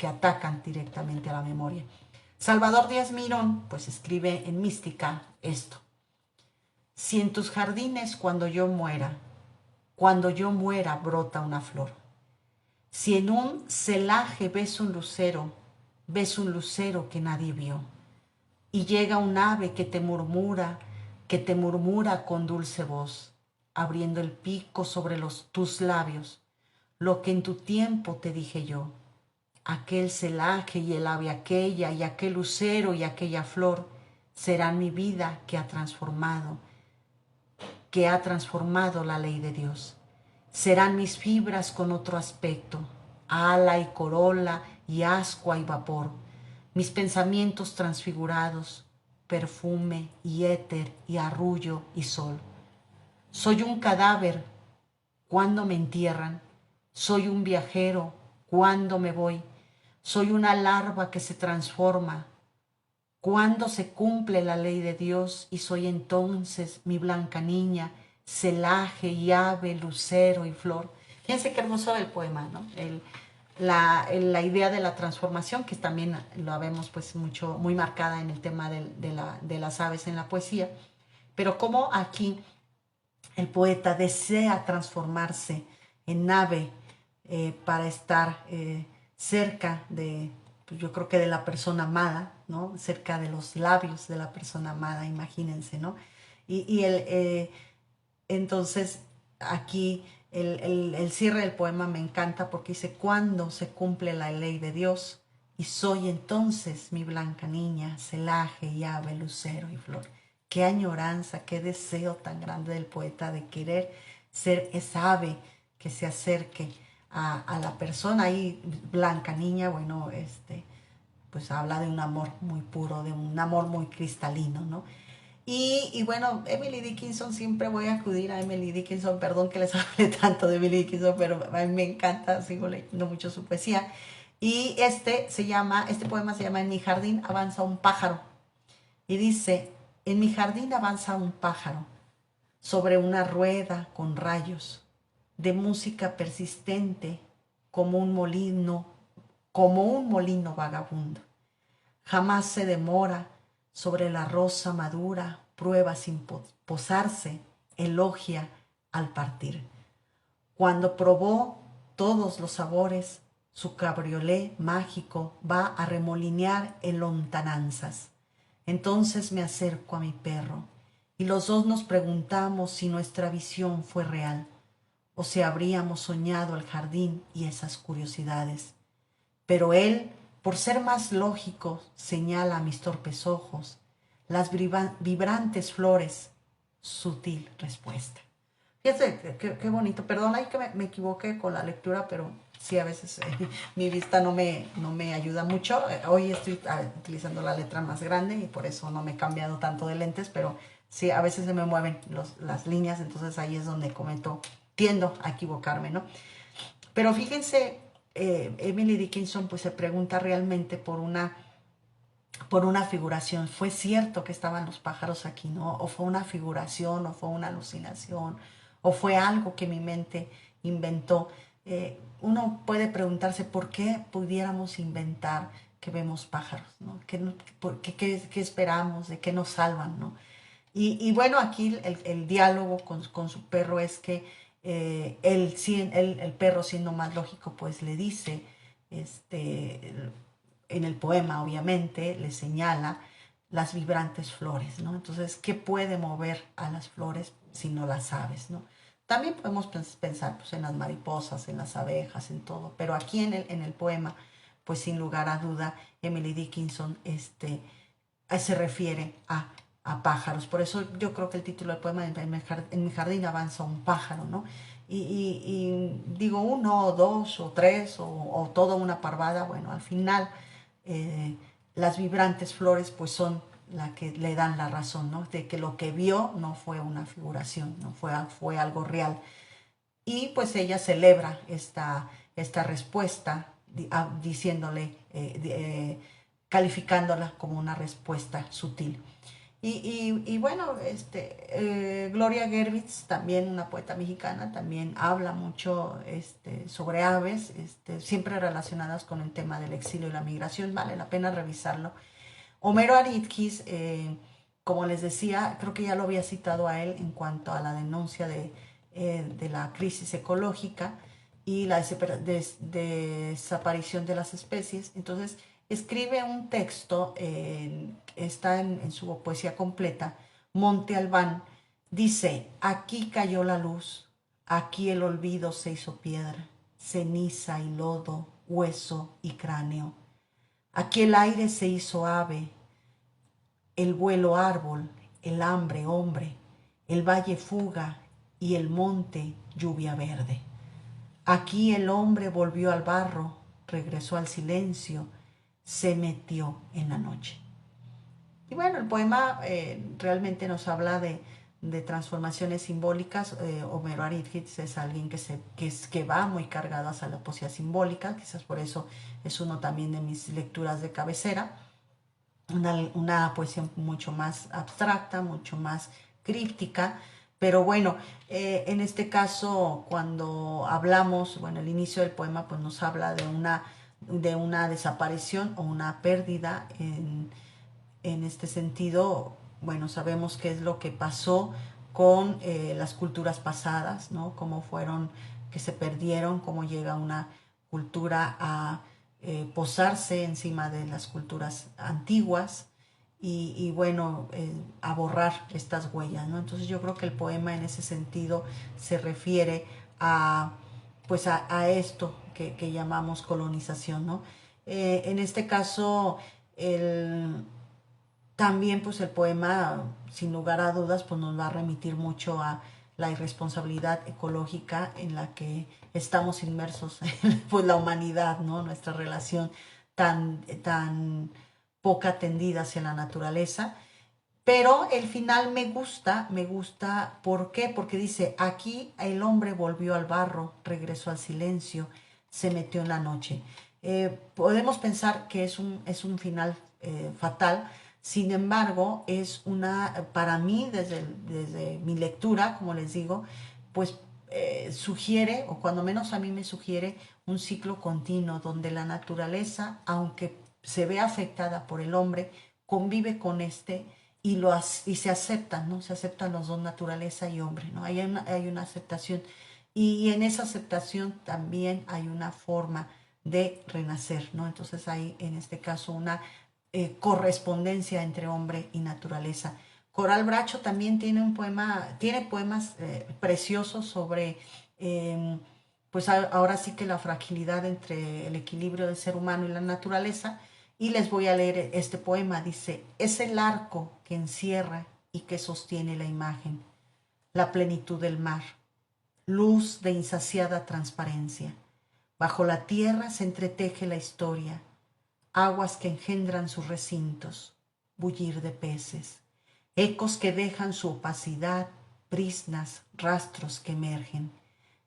S1: atacan directamente a la memoria. Salvador Díaz Mirón pues escribe en Mística esto: si en tus jardines cuando yo muera brota una flor, si en un celaje ves un lucero que nadie vio, y llega un ave que te murmura con dulce voz, abriendo el pico sobre tus labios, lo que en tu tiempo te dije yo. Aquel celaje y el ave aquella y aquel lucero y aquella flor serán mi vida que ha transformado la ley de Dios. Serán mis fibras con otro aspecto, ala y corola y ascua y vapor, mis pensamientos transfigurados, perfume y éter y arrullo y sol. Soy un cadáver cuando me entierran, soy un viajero cuando me voy, soy una larva que se transforma cuando se cumple la ley de Dios y soy entonces mi blanca niña, celaje y ave, lucero y flor. Fíjense qué hermoso el poema, ¿no? La idea de la transformación, que también lo vemos pues mucho, muy marcada en el tema de las aves en la poesía, pero como aquí el poeta desea transformarse en ave para estar cerca pues yo creo que de la persona amada, ¿no? Cerca de los labios de la persona amada, imagínense, ¿no? Entonces, aquí el cierre del poema me encanta porque dice, cuando se cumple la ley de Dios y soy entonces mi blanca niña, celaje y ave, lucero y flor. Qué añoranza, qué deseo tan grande del poeta de querer ser esa ave que se acerque a la persona ahí, blanca niña, bueno, pues habla de un amor muy puro, de un amor muy cristalino, ¿no? Y bueno, Emily Dickinson, siempre voy a acudir a Emily Dickinson, perdón que les hable tanto de Emily Dickinson, pero a mí me encanta, sigo leyendo mucho su poesía. Y este poema se llama En mi jardín avanza un pájaro. Y dice, en mi jardín avanza un pájaro sobre una rueda con rayos de música persistente como un molino vagabundo. Jamás se demora sobre la rosa madura, prueba sin posarse, elogia al partir. Cuando probó todos los sabores, su cabriolé mágico va a remolinear en lontananzas. Entonces me acerco a mi perro y los dos nos preguntamos si nuestra visión fue real. o si habríamos soñado el jardín y esas curiosidades. Pero él, por ser más lógico, señala a mis torpes ojos las vibrantes flores, sutil respuesta. Fíjate, qué bonito. Perdón, ahí que me equivoqué con la lectura, pero sí, a veces mi vista no me ayuda mucho. Hoy estoy utilizando la letra más grande y por eso no me he cambiado tanto de lentes, pero sí, a veces se me mueven las líneas, entonces ahí es donde tiendo a equivocarme, ¿no? Pero fíjense, Emily Dickinson pues se pregunta realmente por una figuración. ¿Fue cierto que estaban los pájaros aquí, no? ¿O fue una figuración, o fue una alucinación, o fue algo que mi mente inventó? Uno puede preguntarse por qué pudiéramos inventar que vemos pájaros, ¿no? ¿Qué esperamos? ¿De qué nos salvan, no? Y bueno, aquí el diálogo con su perro es que el perro, siendo más lógico, pues le dice, este, en el poema obviamente, le señala las vibrantes flores, ¿no? Entonces, ¿qué puede mover a las flores si no las aves, ¿no? También podemos pensar pues, en las mariposas, en las abejas, en todo, pero aquí en el poema, pues sin lugar a duda, Emily Dickinson se refiere a pájaros. Por eso yo creo que el título del poema, en mi jardín avanza un pájaro, ¿no? Y digo uno o dos o tres o toda una parvada, bueno, al final eh, las vibrantes flores pues son la que le dan la razón, ¿no? De que lo que vio no fue una figuración, no fue algo real. Y pues ella celebra esta respuesta diciéndole, calificándola como una respuesta sutil. Y bueno, Gloria Gervitz, también una poeta mexicana, también habla mucho sobre aves, siempre relacionadas con el tema del exilio y la migración, vale la pena revisarlo. Homero Aridkis, como les decía, creo que ya lo había citado a él en cuanto a la denuncia de la crisis ecológica y la desaparición de las especies. Entonces, escribe un texto, está en su poesía completa, Monte Albán, dice, aquí cayó la luz, aquí el olvido se hizo piedra, ceniza y lodo, hueso y cráneo. Aquí el aire se hizo ave, el vuelo árbol, el hambre hombre, el valle fuga y el monte lluvia verde. Aquí el hombre volvió al barro, regresó al silencio, se metió en la noche. Y bueno, el poema realmente nos habla de transformaciones simbólicas. Homero Aridkis es alguien que va muy cargado hacia la poesía simbólica, quizás por eso es uno también de mis lecturas de cabecera. Una poesía mucho más abstracta, mucho más críptica, pero bueno, en este caso cuando hablamos, bueno, el inicio del poema pues nos habla de una desaparición o una pérdida en este sentido. Bueno, sabemos qué es lo que pasó con las culturas pasadas, ¿no? Cómo fueron, que se perdieron, cómo llega una cultura a posarse encima de las culturas antiguas y bueno, a borrar estas huellas, ¿no? Entonces yo creo que el poema en ese sentido se refiere a, pues a esto que llamamos colonización, ¿no? En este caso, también pues el poema, sin lugar a dudas, pues nos va a remitir mucho a la irresponsabilidad ecológica en la que estamos inmersos, pues la humanidad, ¿no? Nuestra relación tan poca tendida hacia la naturaleza. Pero el final me gusta, ¿por qué? Porque dice, aquí el hombre volvió al barro, regresó al silencio, se metió en la noche. Podemos pensar que es un final fatal, sin embargo, para mí, desde mi lectura, como les digo, pues sugiere, o cuando menos a mí me sugiere, un ciclo continuo donde la naturaleza, aunque se ve afectada por el hombre, convive con y se aceptan, ¿no? Se aceptan los dos, naturaleza y hombre, ¿no? Hay una aceptación y en esa aceptación también hay una forma de renacer, ¿no? Entonces hay en este caso una correspondencia entre hombre y naturaleza. Coral Bracho también tiene poemas preciosos sobre pues ahora sí que la fragilidad entre el equilibrio del ser humano y la naturaleza. Y les voy a leer este poema. Dice: es el arco que encierra y que sostiene la imagen, la plenitud del mar, luz de insaciada transparencia. Bajo la tierra se entreteje la historia, aguas que engendran sus recintos, bullir de peces, ecos que dejan su opacidad, brisnas, rastros que emergen,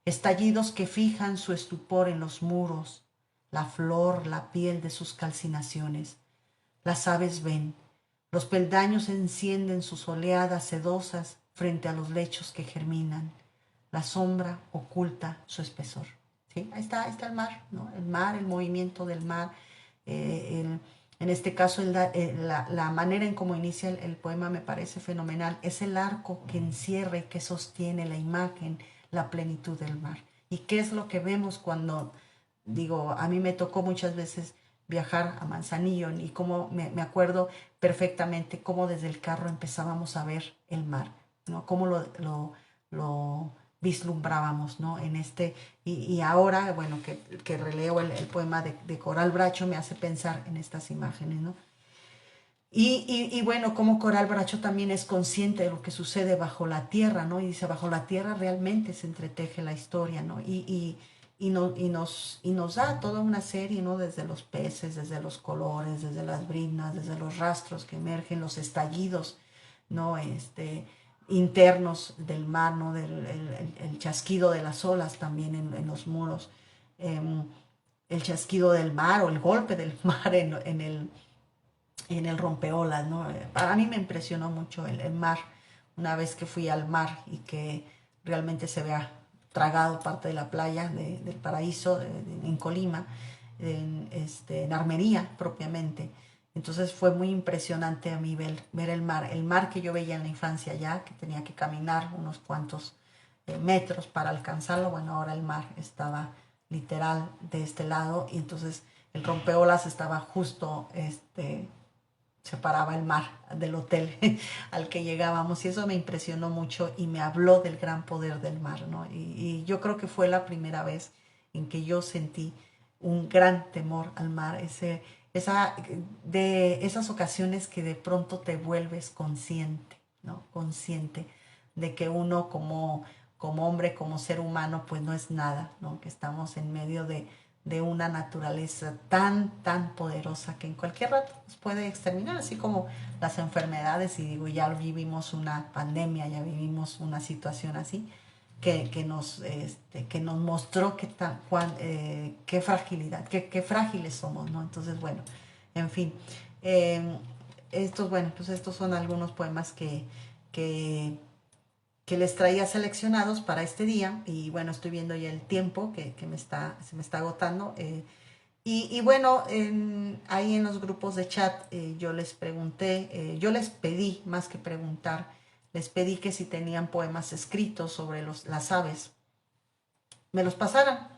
S1: estallidos que fijan su estupor en los muros, la flor, la piel de sus calcinaciones. Las aves ven, los peldaños encienden sus oleadas sedosas frente a los lechos que germinan. La sombra oculta su espesor. ¿Sí? Ahí está el mar, ¿no? El mar, el movimiento del mar. En este caso, la manera en cómo inicia el poema me parece fenomenal. Es el arco que encierra y que sostiene la imagen, la plenitud del mar. ¿Y qué es lo que vemos cuando, digo, a mí me tocó muchas veces viajar a Manzanillo y cómo me acuerdo perfectamente cómo desde el carro empezábamos a ver el mar, ¿no? Cómo lo vislumbrábamos, ¿no? Y ahora, bueno, que releo el poema de Coral Bracho me hace pensar en estas imágenes, ¿no? Y bueno, como Coral Bracho también es consciente de lo que sucede bajo la tierra, ¿no? Y dice, bajo la tierra realmente se entreteje la historia, ¿no? Y nos da toda una serie, ¿no? Desde los peces, desde los colores, desde las brinas, desde los rastros que emergen, los estallidos, ¿no? Internos del mar, ¿no? El chasquido de las olas también en los muros, em, el chasquido del mar o el golpe del mar en el rompeolas, ¿no? Para mí me impresionó mucho el mar, una vez que fui al mar y que realmente se vea tragado parte de la playa del Paraíso en Colima, en Armería propiamente. Entonces fue muy impresionante a mí ver el mar que yo veía en la infancia ya, que tenía que caminar unos cuantos metros para alcanzarlo. Bueno, ahora el mar estaba literal de este lado y entonces el rompeolas estaba justo separaba el mar del hotel al que llegábamos y eso me impresionó mucho y me habló del gran poder del mar, ¿no? Y yo creo que fue la primera vez en que yo sentí un gran temor al mar, de esas ocasiones que de pronto te vuelves consciente, ¿no? Consciente de que uno como hombre, como ser humano, pues no es nada, ¿no? Que estamos en medio de una naturaleza tan poderosa que en cualquier rato nos puede exterminar, así como las enfermedades, y digo, ya vivimos una pandemia, ya vivimos una situación así, que nos mostró qué fragilidad, qué frágiles somos, ¿no? Entonces, bueno, en fin, eh, bueno, pues estos son algunos poemas que, que les traía seleccionados para este día y bueno, estoy viendo ya el tiempo se me está agotando. Y bueno, ahí en los grupos de chat yo les pregunté, yo les pedí, más que preguntar, les pedí que si tenían poemas escritos sobre las aves, me los pasaran.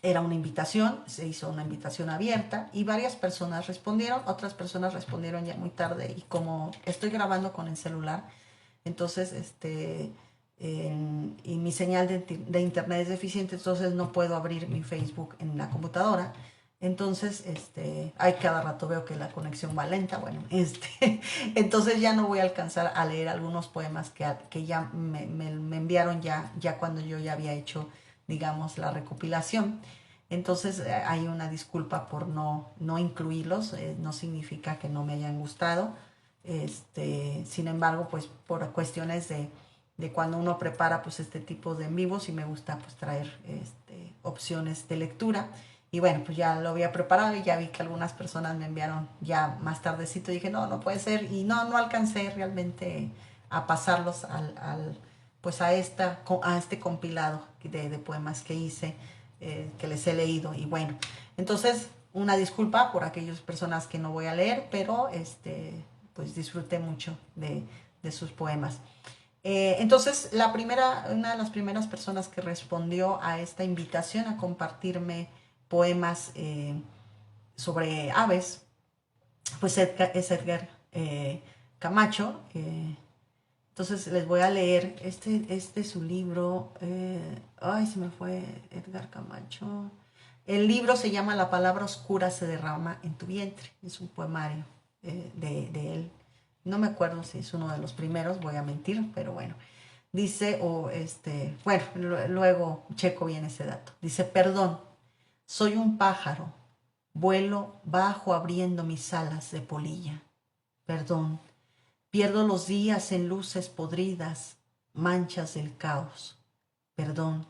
S1: Era una invitación, se hizo una invitación abierta y varias personas respondieron, otras personas respondieron ya muy tarde y como estoy grabando con el celular, entonces y mi señal de internet es deficiente, entonces no puedo abrir mi Facebook en la computadora. Entonces, hay cada rato veo que la conexión va lenta, bueno, entonces ya no voy a alcanzar a leer algunos poemas que ya me enviaron ya cuando yo ya había hecho, digamos, la recopilación. Entonces hay una disculpa por no incluirlos, no significa que no me hayan gustado. Sin embargo, pues por cuestiones de cuando uno prepara pues este tipo de en vivos y me gusta pues traer opciones de lectura. Y bueno, pues ya lo había preparado y ya vi que algunas personas me enviaron ya más tardecito. Y dije, no puede ser. Y no alcancé realmente a pasarlos pues a este compilado de poemas que hice, que les he leído. Y bueno, entonces una disculpa por aquellas personas que no voy a leer, pero pues disfruté mucho de sus poemas. Entonces, una de las primeras personas que respondió a esta invitación a compartirme poemas sobre aves, pues es Edgar Camacho. Entonces les voy a leer, este es su libro, ay, se me fue Edgar Camacho. El libro se llama La palabra oscura se derrama en tu vientre, es un poemario de él. No me acuerdo si es uno de los primeros, voy a mentir, pero bueno. Dice, bueno, luego checo bien ese dato. Dice, perdón, soy un pájaro, vuelo bajo abriendo mis alas de polilla. Perdón, pierdo los días en luces podridas, manchas del caos. Perdón,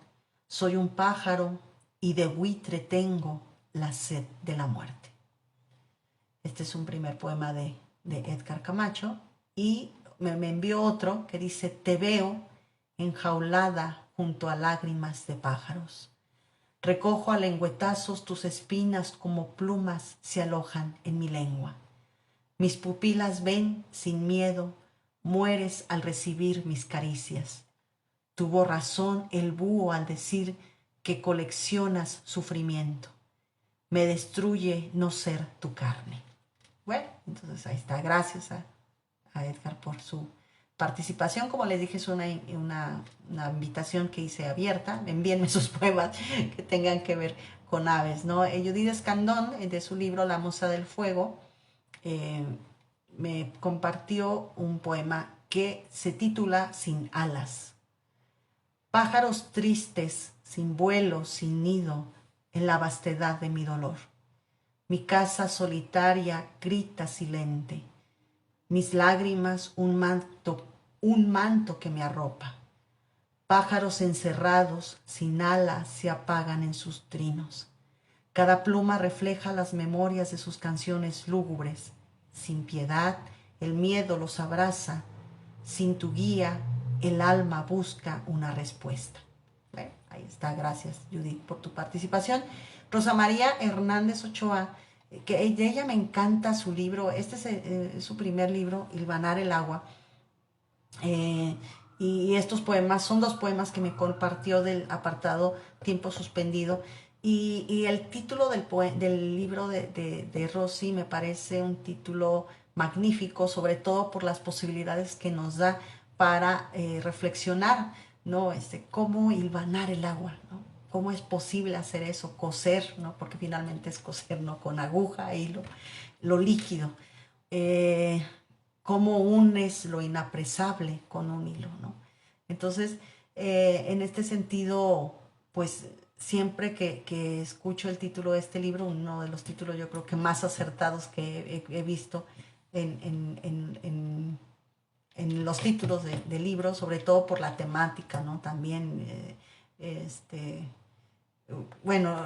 S1: soy un pájaro y de buitre tengo la sed de la muerte. Este es un primer poema de Edgar Camacho y me envió otro que dice, te veo enjaulada junto a lágrimas de pájaros. Recojo a lengüetazos tus espinas como plumas se alojan en mi lengua. Mis pupilas ven sin miedo, mueres al recibir mis caricias. Tuvo razón el búho al decir que coleccionas sufrimiento. Me destruye no ser tu carne. Bueno, entonces ahí está. Gracias a Edgar por su participación. Como les dije, es una invitación que hice abierta. Envíenme sus poemas que tengan que ver con aves, ¿no? Judith Escandón, de su libro La Musa del Fuego, me compartió un poema que se titula Sin alas. Pájaros tristes, sin vuelo, sin nido, en la vastedad de mi dolor. Mi casa solitaria grita silente, mis lágrimas un manto que me arropa. Pájaros encerrados, sin alas, se apagan en sus trinos. Cada pluma refleja las memorias de sus canciones lúgubres. Sin piedad, el miedo los abraza. Sin tu guía, el alma busca una respuesta. Bueno, ahí está. Gracias, Judith, por tu participación. Rosa María Hernández Ochoa, que de ella me encanta su libro. Este es su primer libro, Hilvanar el agua. Y estos poemas son dos poemas que me compartió del apartado Tiempo Suspendido. Y el título del libro de Rosy me parece un título magnífico, sobre todo por las posibilidades que nos da para reflexionar, ¿no? Cómo hilvanar el agua, ¿no? Cómo es posible hacer eso, coser, ¿no? Porque finalmente es coser, ¿no? Con aguja, hilo, lo líquido. Cómo unes lo inapresable con un hilo, ¿no? Entonces, en este sentido, pues siempre que escucho el título de este libro, uno de los títulos yo creo que más acertados que he visto en los títulos de libros, sobre todo por la temática, ¿no? También, bueno,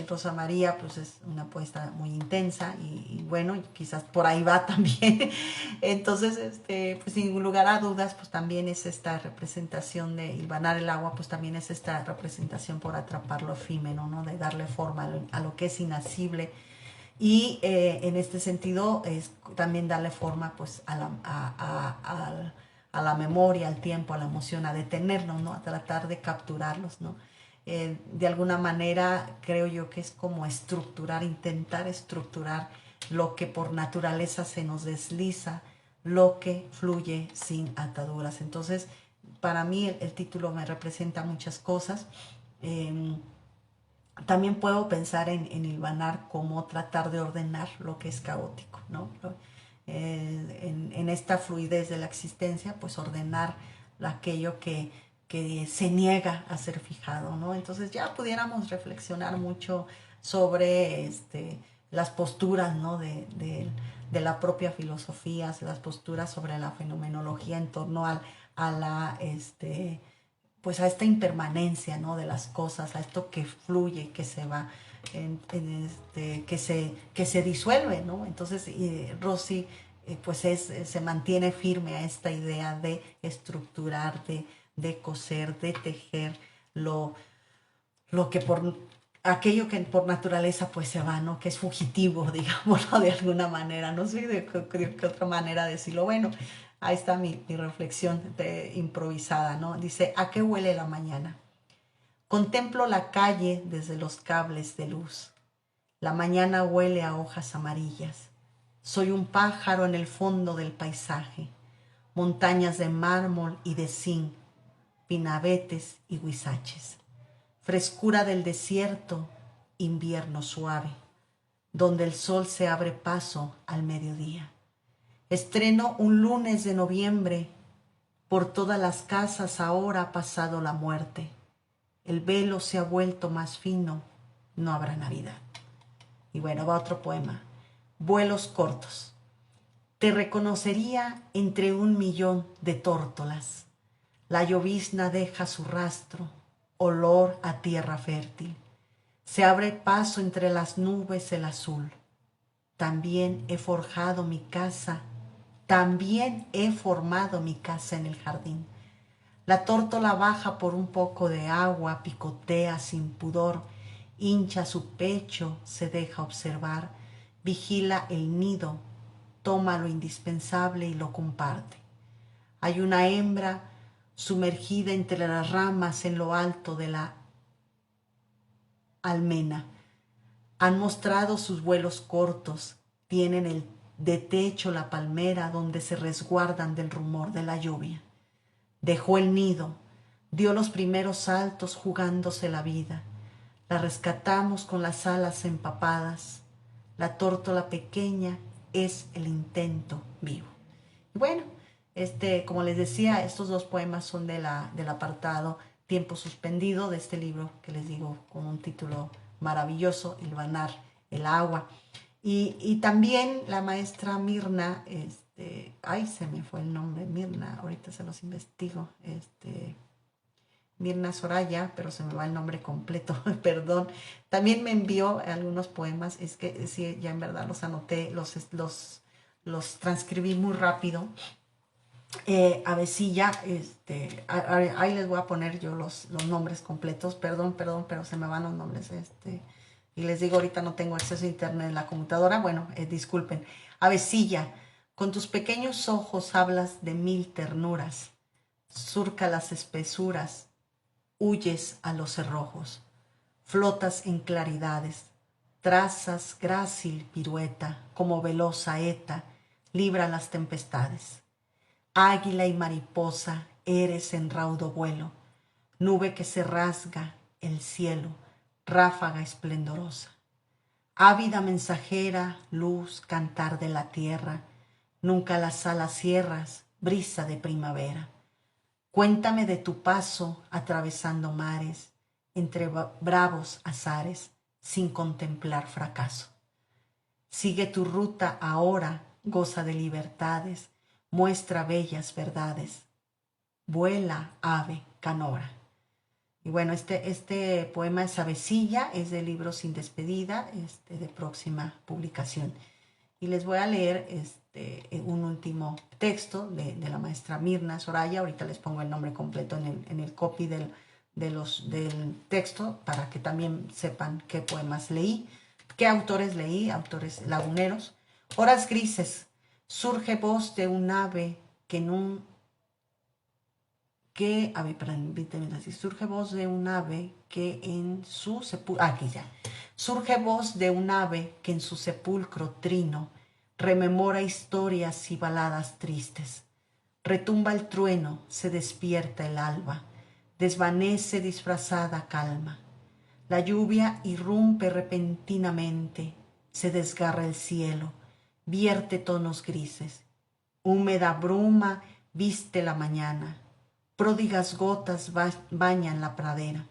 S1: Rosa María pues es una poeta muy intensa y bueno, quizás por ahí va también. Entonces, pues sin lugar a dudas, pues también es esta representación de hilvanar el agua, pues también es esta representación por atrapar lo efímero, ¿no? De darle forma a lo que es inacible. Y en este sentido es también darle forma pues a la memoria, al tiempo, a la emoción, a detenernos, ¿no? A tratar de capturarlos, ¿no? De alguna manera creo yo que es como estructurar, intentar estructurar lo que por naturaleza se nos desliza, lo que fluye sin ataduras. Entonces, para mí el título me representa muchas cosas. También puedo pensar en hilvanar como tratar de ordenar lo que es caótico, ¿no? En esta fluidez de la existencia, pues ordenar aquello que se niega a ser fijado, ¿no? Entonces ya pudiéramos reflexionar mucho sobre las posturas, ¿no? De la propia filosofía, las posturas sobre la fenomenología en torno a la, pues a esta impermanencia, ¿no? De las cosas, a esto que fluye, que se va, que se disuelve, ¿no? Entonces Rosy pues se mantiene firme a esta idea de estructurar, de coser, de tejer lo que por aquello que por naturaleza pues se va, ¿no? Que es fugitivo, digámoslo de alguna manera, no sé de qué otra manera decirlo. Bueno, ahí está mi reflexión improvisada, ¿no? Dice, ¿a qué huele la mañana? Contemplo la calle desde los cables de luz. La mañana huele a hojas amarillas. Soy un pájaro en el fondo del paisaje. montañas de mármol y de zinc, pinabetes y huizaches. Frescura del desierto, invierno suave, donde el sol se abre paso al mediodía. Estreno un lunes de noviembre, por todas las casas ahora ha pasado la muerte. El velo se ha vuelto más fino, no habrá Navidad. Y bueno, va otro poema. Vuelos cortos. Te reconocería entre 1.000.000 de tórtolas. La llovizna deja su rastro, olor a tierra fértil. Se abre paso entre las nubes el azul. También he forjado mi casa, también he formado mi casa en el jardín. La tórtola baja por un poco de agua, picotea sin pudor, hincha su pecho, se deja observar, vigila el nido, toma lo indispensable y lo comparte. Hay una hembra sumergida entre las ramas en lo alto de la almena. Han mostrado sus vuelos cortos, tienen de techo la palmera donde se resguardan del rumor de la lluvia. Dejó el nido, dio los primeros saltos jugándose la vida. La rescatamos con las alas empapadas. La tórtola pequeña es el intento vivo. Y bueno, como les decía, estos dos poemas son del apartado Tiempo Suspendido, de este libro que les digo con un título maravilloso, Hilvanar el agua. Y también la maestra Mirna, ay, se me fue el nombre, Mirna, ahorita se los investigo, Mirna Soraya, pero se me va el nombre completo, perdón. También me envió algunos poemas, es que sí, ya en verdad los anoté, los transcribí muy rápido. Avesilla, ahí les voy a poner yo los nombres completos, perdón, pero se me van los nombres, y les digo, ahorita no tengo acceso a internet en la computadora, bueno, disculpen. Avesilla, con tus pequeños ojos hablas de 1000 ternuras, surca las espesuras, huyes a los cerrojos, flotas en claridades, trazas grácil pirueta, como veloz saeta, libra las tempestades. Águila y mariposa eres en raudo vuelo, nube que se rasga el cielo, ráfaga esplendorosa. Ávida mensajera, luz, cantar de la tierra, nunca las alas cierras, brisa de primavera. Cuéntame de tu paso atravesando mares, entre bravos azares, sin contemplar fracaso. Sigue tu ruta ahora, goza de libertades, muestra bellas verdades. Vuela, ave, canora. Y bueno, este poema es Avesilla, es del libro Sin Despedida, de próxima publicación. Y les voy a leer un último texto de la maestra Mirna Soraya. Ahorita les pongo el nombre completo en el copy del texto para que también sepan qué poemas leí, qué autores leí, autores laguneros. Horas grises, surge voz de un ave que en un... surge voz de un ave que en su sepulcro... Aquí ya. Surge voz de un ave que en su sepulcro trino rememora historias y baladas tristes. Retumba el trueno, se despierta el alba, desvanece disfrazada calma. La lluvia irrumpe repentinamente, se desgarra el cielo, vierte tonos grises. Húmeda bruma viste la mañana, pródigas gotas bañan la pradera.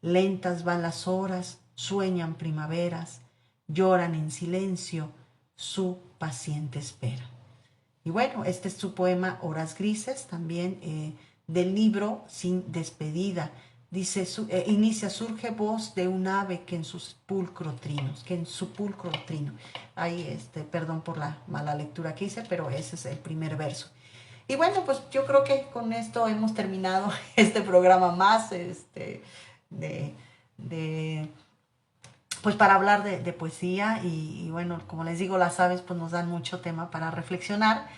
S1: Lentas van las horas, sueñan primaveras, lloran en silencio su paciente espera. Y bueno, este es su poema Horas Grises, también del libro Sin Despedida. Dice, inicia, surge voz de un ave que en su pulcro trino, Ahí, perdón por la mala lectura que hice, pero ese es el primer verso. Y bueno, pues yo creo que con esto hemos terminado este programa más, pues para hablar de poesía y bueno, como les digo, las aves pues nos dan mucho tema para reflexionar.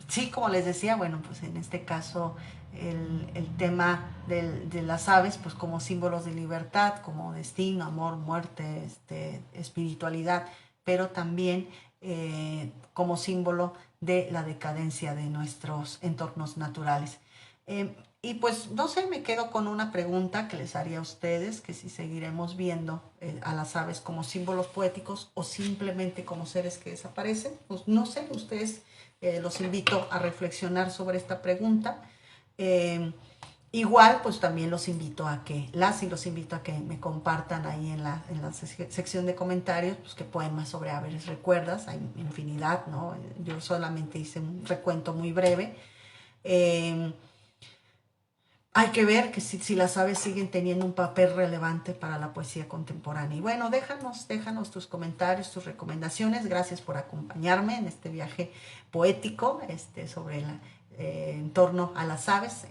S1: Sí, como les decía, bueno, pues en este caso el tema de las aves, pues como símbolos de libertad, como destino, amor, muerte, espiritualidad, pero también como símbolo de la decadencia de nuestros entornos naturales. Y pues no sé, me quedo con una pregunta que les haría a ustedes, que si seguiremos viendo a las aves como símbolos poéticos o simplemente como seres que desaparecen. Pues no sé, ustedes los invito a reflexionar sobre esta pregunta. Igual, pues también los invito a que, los invito a que me compartan ahí en la sección de comentarios, pues qué poemas sobre aves recuerdas, hay infinidad, ¿no? Yo solamente hice un recuento muy breve. Hay que ver que si las aves siguen teniendo un papel relevante para la poesía contemporánea. Y bueno, déjanos tus comentarios, tus recomendaciones. Gracias por acompañarme en este viaje poético sobre en torno a las aves,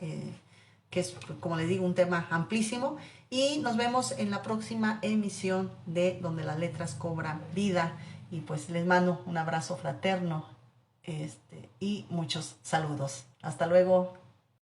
S1: que es, como les digo, un tema amplísimo. Y nos vemos en la próxima emisión de Donde las letras cobran vida. Y pues les mando un abrazo fraterno y muchos saludos. Hasta luego.